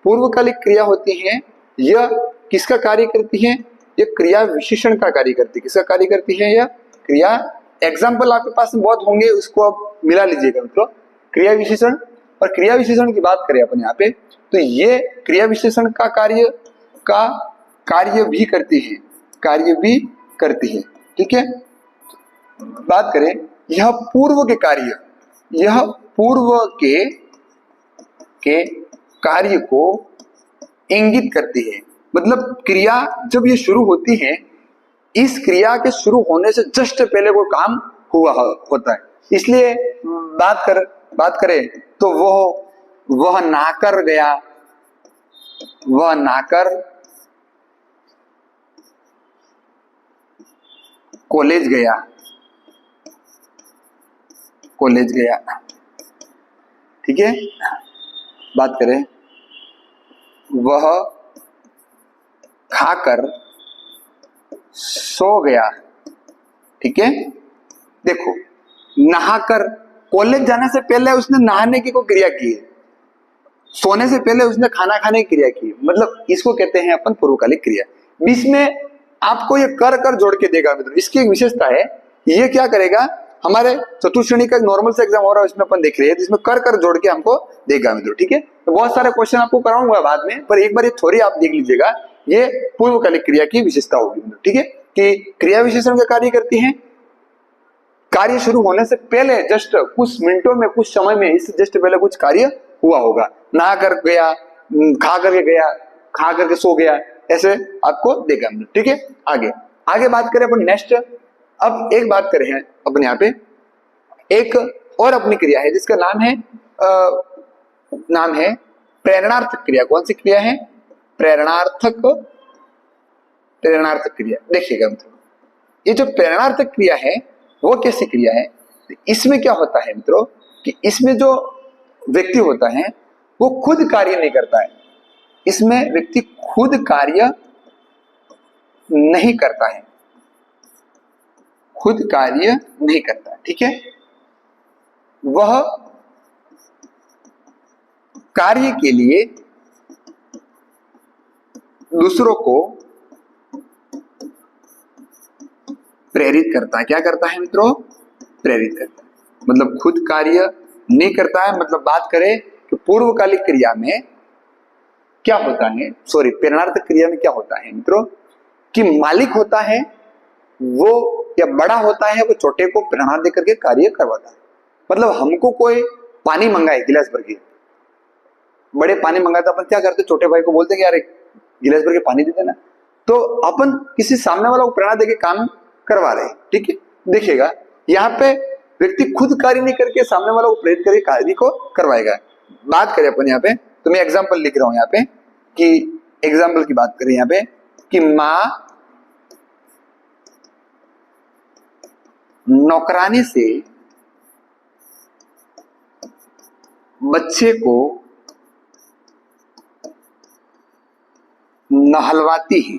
पूर्वकालिक क्रिया होती है, यह किसका कार्य करती है? यह क्रिया विशेषण का कार्य करती है। किसका कार्य करती है? यह क्रिया, एग्जाम्पल आपके पास बहुत होंगे, उसको आप मिला लीजिएगा मित्रों। क्रिया विशेषण, और क्रिया विशेषण की बात करें अपन यहाँ पे, तो ये क्रिया विशेषण का कार्य भी करती है, कार्य भी करती है। ठीक है, बात करें यह पूर्व के कार्य, यह पूर्व के कार्य को इंगित करती है। मतलब क्रिया जब ये शुरू होती है, इस क्रिया के शुरू होने से जस्ट पहले कोई काम हुआ होता है। इसलिए बात करें तो वह नाकर गया, वह नाकर कॉलेज गया, कॉलेज गया। ठीक है, बात करें वह खाकर सो गया। ठीक है, देखो नहाकर, कॉलेज जाने से पहले उसने नहाने की कोई क्रिया की है, सोने से पहले उसने खाना खाने की क्रिया की, मतलब इसको कहते हैं अपन पूर्वकालिक क्रिया। बीच में आपको ये कर कर जोड़ के देगा मित्रों, इसकी एक विशेषता है, ये क्या करेगा, हमारे चतुर्थ श्रेणी का नॉर्मल से एग्जाम हो रहा है उसमें अपन देख रहे हैं, जिसमें कर कर जोड़ के हमको देगा मित्रों। ठीक है, तो बहुत सारे क्वेश्चन आपको कराऊंगा बाद में, पर एक बार ये थ्योरी आप देख लीजिएगा, ये पूर्वकालिक क्रिया की विशेषता होगी मित्रों। ठीक है, कि क्रिया विशेषण का कार्य करती है, कार्य शुरू होने से पहले जस्ट कुछ मिनटों में, कुछ समय में, इससे जस्ट पहले कुछ कार्य हुआ होगा, नहा कर गया, खा करके गया, खा करके सो गया, ऐसे आपको देगा। ठीक है, आगे आगे बात करें अपन नेक्स्ट। अब एक बात करें अपन यहाँ पे, एक और अपनी क्रिया है जिसका नाम है प्रेरणार्थक क्रिया। कौन सी क्रिया है? प्रेरणार्थक क्रिया। देखिएगा मित्रों, ये जो प्रेरणार्थक क्रिया है वो कैसी क्रिया है? इसमें क्या होता है मित्रों कि इसमें जो व्यक्ति होता है वो खुद कार्य नहीं करता है, इसमें व्यक्ति खुद कार्य नहीं करता है, खुद कार्य नहीं करता। ठीक है, वह कार्य के लिए दूसरों को प्रेरित करता है। क्या करता है मित्रों? प्रेरित करता है, मतलब खुद कार्य नहीं करता है। मतलब बात करें कि पूर्वकालिक क्रिया में क्या होता है, सॉरी प्रेरणार्थक क्रिया में क्या होता है मित्रों, कि मालिक होता है वो, या बड़ा होता है वो छोटे को प्रेरणा देकर के कार्य करवाता है। मतलब हमको कोई पानी मंगाए गिलास भर के, बड़े पानी मंगाता, अपन क्या करते, छोटे भाई को बोलते कि यार एक गिलास भर के पानी दे देना, तो अपन किसी सामने वाला को प्रेरणा देके काम करवा रहे हैं। ठीक है, देखिएगा यहाँ पे व्यक्ति खुद कार्य नहीं करके सामने वाला को प्रेरित करके कार्य को करवाएगा। बात करें अपन यहाँ पे, तो मैं एग्जाम्पल लिख रहा हूं यहाँ पे, कि एग्जाम्पल की बात करें यहाँ पे कि माँ नौकरानी से बच्चे को नहलवाती है।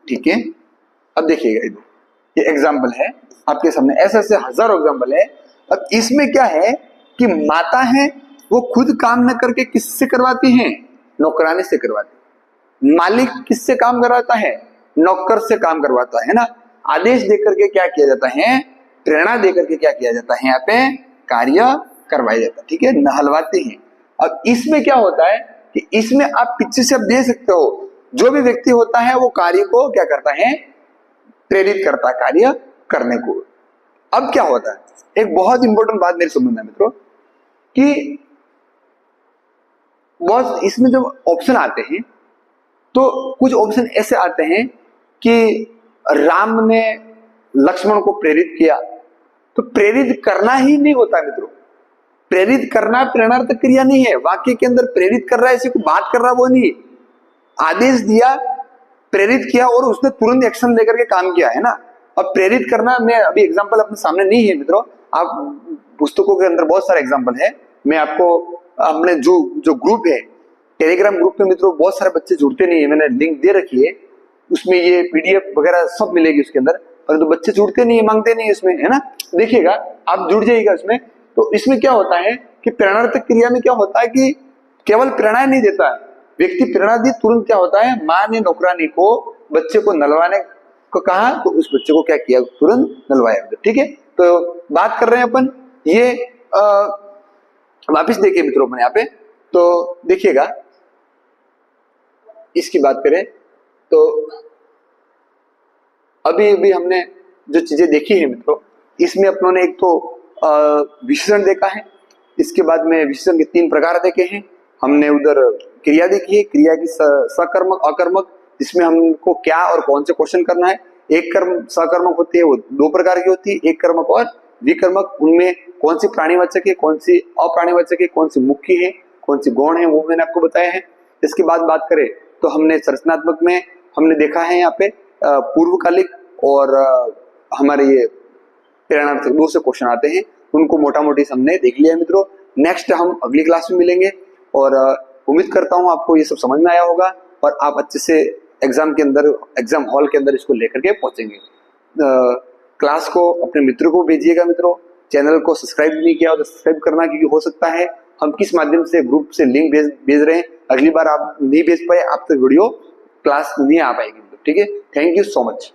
ठीक है, अब देखिएगा ये एग्जाम्पल है आपके सामने, ऐसे ऐसे हजारों एग्जाम्पल है। अब इसमें क्या है कि माता है वो खुद काम न करके किससे करवाती है? नौकरानी से करवाती। मालिक किससे काम करवाता है? नौकर से काम करवाता है ना। आदेश देकर के क्या किया जाता है? प्रेरणा देकर के क्या किया जाता है? यहाँ पे कार्य करवाया जाता है। ठीक है, नहलवाते हैं। अब इसमें क्या होता है कि इसमें आप पीछे से दे सकते हो, जो भी व्यक्ति होता है वो कार्य को क्या करता है? प्रेरित करता है कार्य करने को। अब क्या होता है, एक बहुत इंपॉर्टेंट बात मेरे समझ में मित्रों, कि बहुत इसमें जो ऑप्शन आते हैं, तो कुछ ऑप्शन ऐसे आते हैं कि राम ने लक्ष्मण को प्रेरित किया, तो प्रेरित करना ही नहीं होता मित्रों। प्रेरित करना प्रेरणार्थक क्रिया नहीं है। वाक्य के अंदर प्रेरित कर रहा है, इसी को बात कर रहा वो नहीं, आदेश दिया, प्रेरित किया और उसने तुरंत एक्शन लेकर के काम किया है ना। अब प्रेरित करना, मैं अभी एग्जांपल अपने सामने नहीं है मित्रों, आप पुस्तकों के अंदर बहुत सारे एग्जांपल है। मैं आपको अपने जो ग्रुप है, टेलीग्राम ग्रुप में मित्रों बहुत सारे बच्चे जुड़ते नहीं है, मैंने लिंक दे रखी है, उसमें ये पीडीएफ वगैरह सब मिलेगी उसके अंदर, परंतु तो बच्चे जुड़ते नहीं है, मांगते नहीं इसमें, है ना। देखिएगा आप जुड़ जाइएगा इसमें। तो इसमें क्या होता है कि प्रेरणार्थक क्रिया में क्या होता है कि केवल प्रेरणा नहीं देता है व्यक्ति, प्रेरणा दी तुरंत क्या होता है, माँ ने नौकरानी को बच्चे को नलवाने को कहा, तो उस बच्चे को क्या किया, तुरंत नलवाया। ठीक है, तो बात कर रहे हैं अपन ये वापिस देखिए मित्रों अपन यहाँ पे, तो देखिएगा इसकी बात करें तो अभी अभी हमने जो चीजें देखी है मित्रों, इसमें अपनों ने एक तो विशेषण देखा है, इसके बाद में विशेषण के 3 प्रकार देखे हैं हमने। उधर क्रिया देखी है, क्रिया की सकर्मक अकर्मक, जिसमें हमको क्या और कौन से क्वेश्चन करना है। एक कर्म सकर्मक होती है, वो 2 प्रकार की होती है, एक कर्मक और विकर्मक। उनमें कौन सी प्राणीवाचक है, कौन सी अप्राणीवाचक है, कौन सी मुख्य है, कौन सी गौण है, वो मैंने आपको बताया है। इसके बाद बात करें तो हमने संरचनात्मक में हमने देखा है यहाँ पे पूर्वकालिक और हमारे ये प्रेरणार्थक 2 से क्वेश्चन आते हैं, उनको मोटा मोटी हमने देख लिया है मित्रों। नेक्स्ट हम अगली क्लास में मिलेंगे और उम्मीद करता हूँ आपको ये सब समझ में आया होगा और आप अच्छे से एग्जाम के अंदर, एग्जाम हॉल के अंदर इसको लेकर के पहुंचेंगे। क्लास को अपने मित्रों को भेजिएगा। मित्रों, चैनल को सब्सक्राइब नहीं किया हो तो सब्सक्राइब करना, क्योंकि हो सकता है हम किस माध्यम से ग्रुप से लिंक भेज रहे हैं, अगली बार आप नहीं भेज पाए, आप तक वीडियो क्लास नहीं आ पाएगी। ठीक है, थैंक यू सो मच।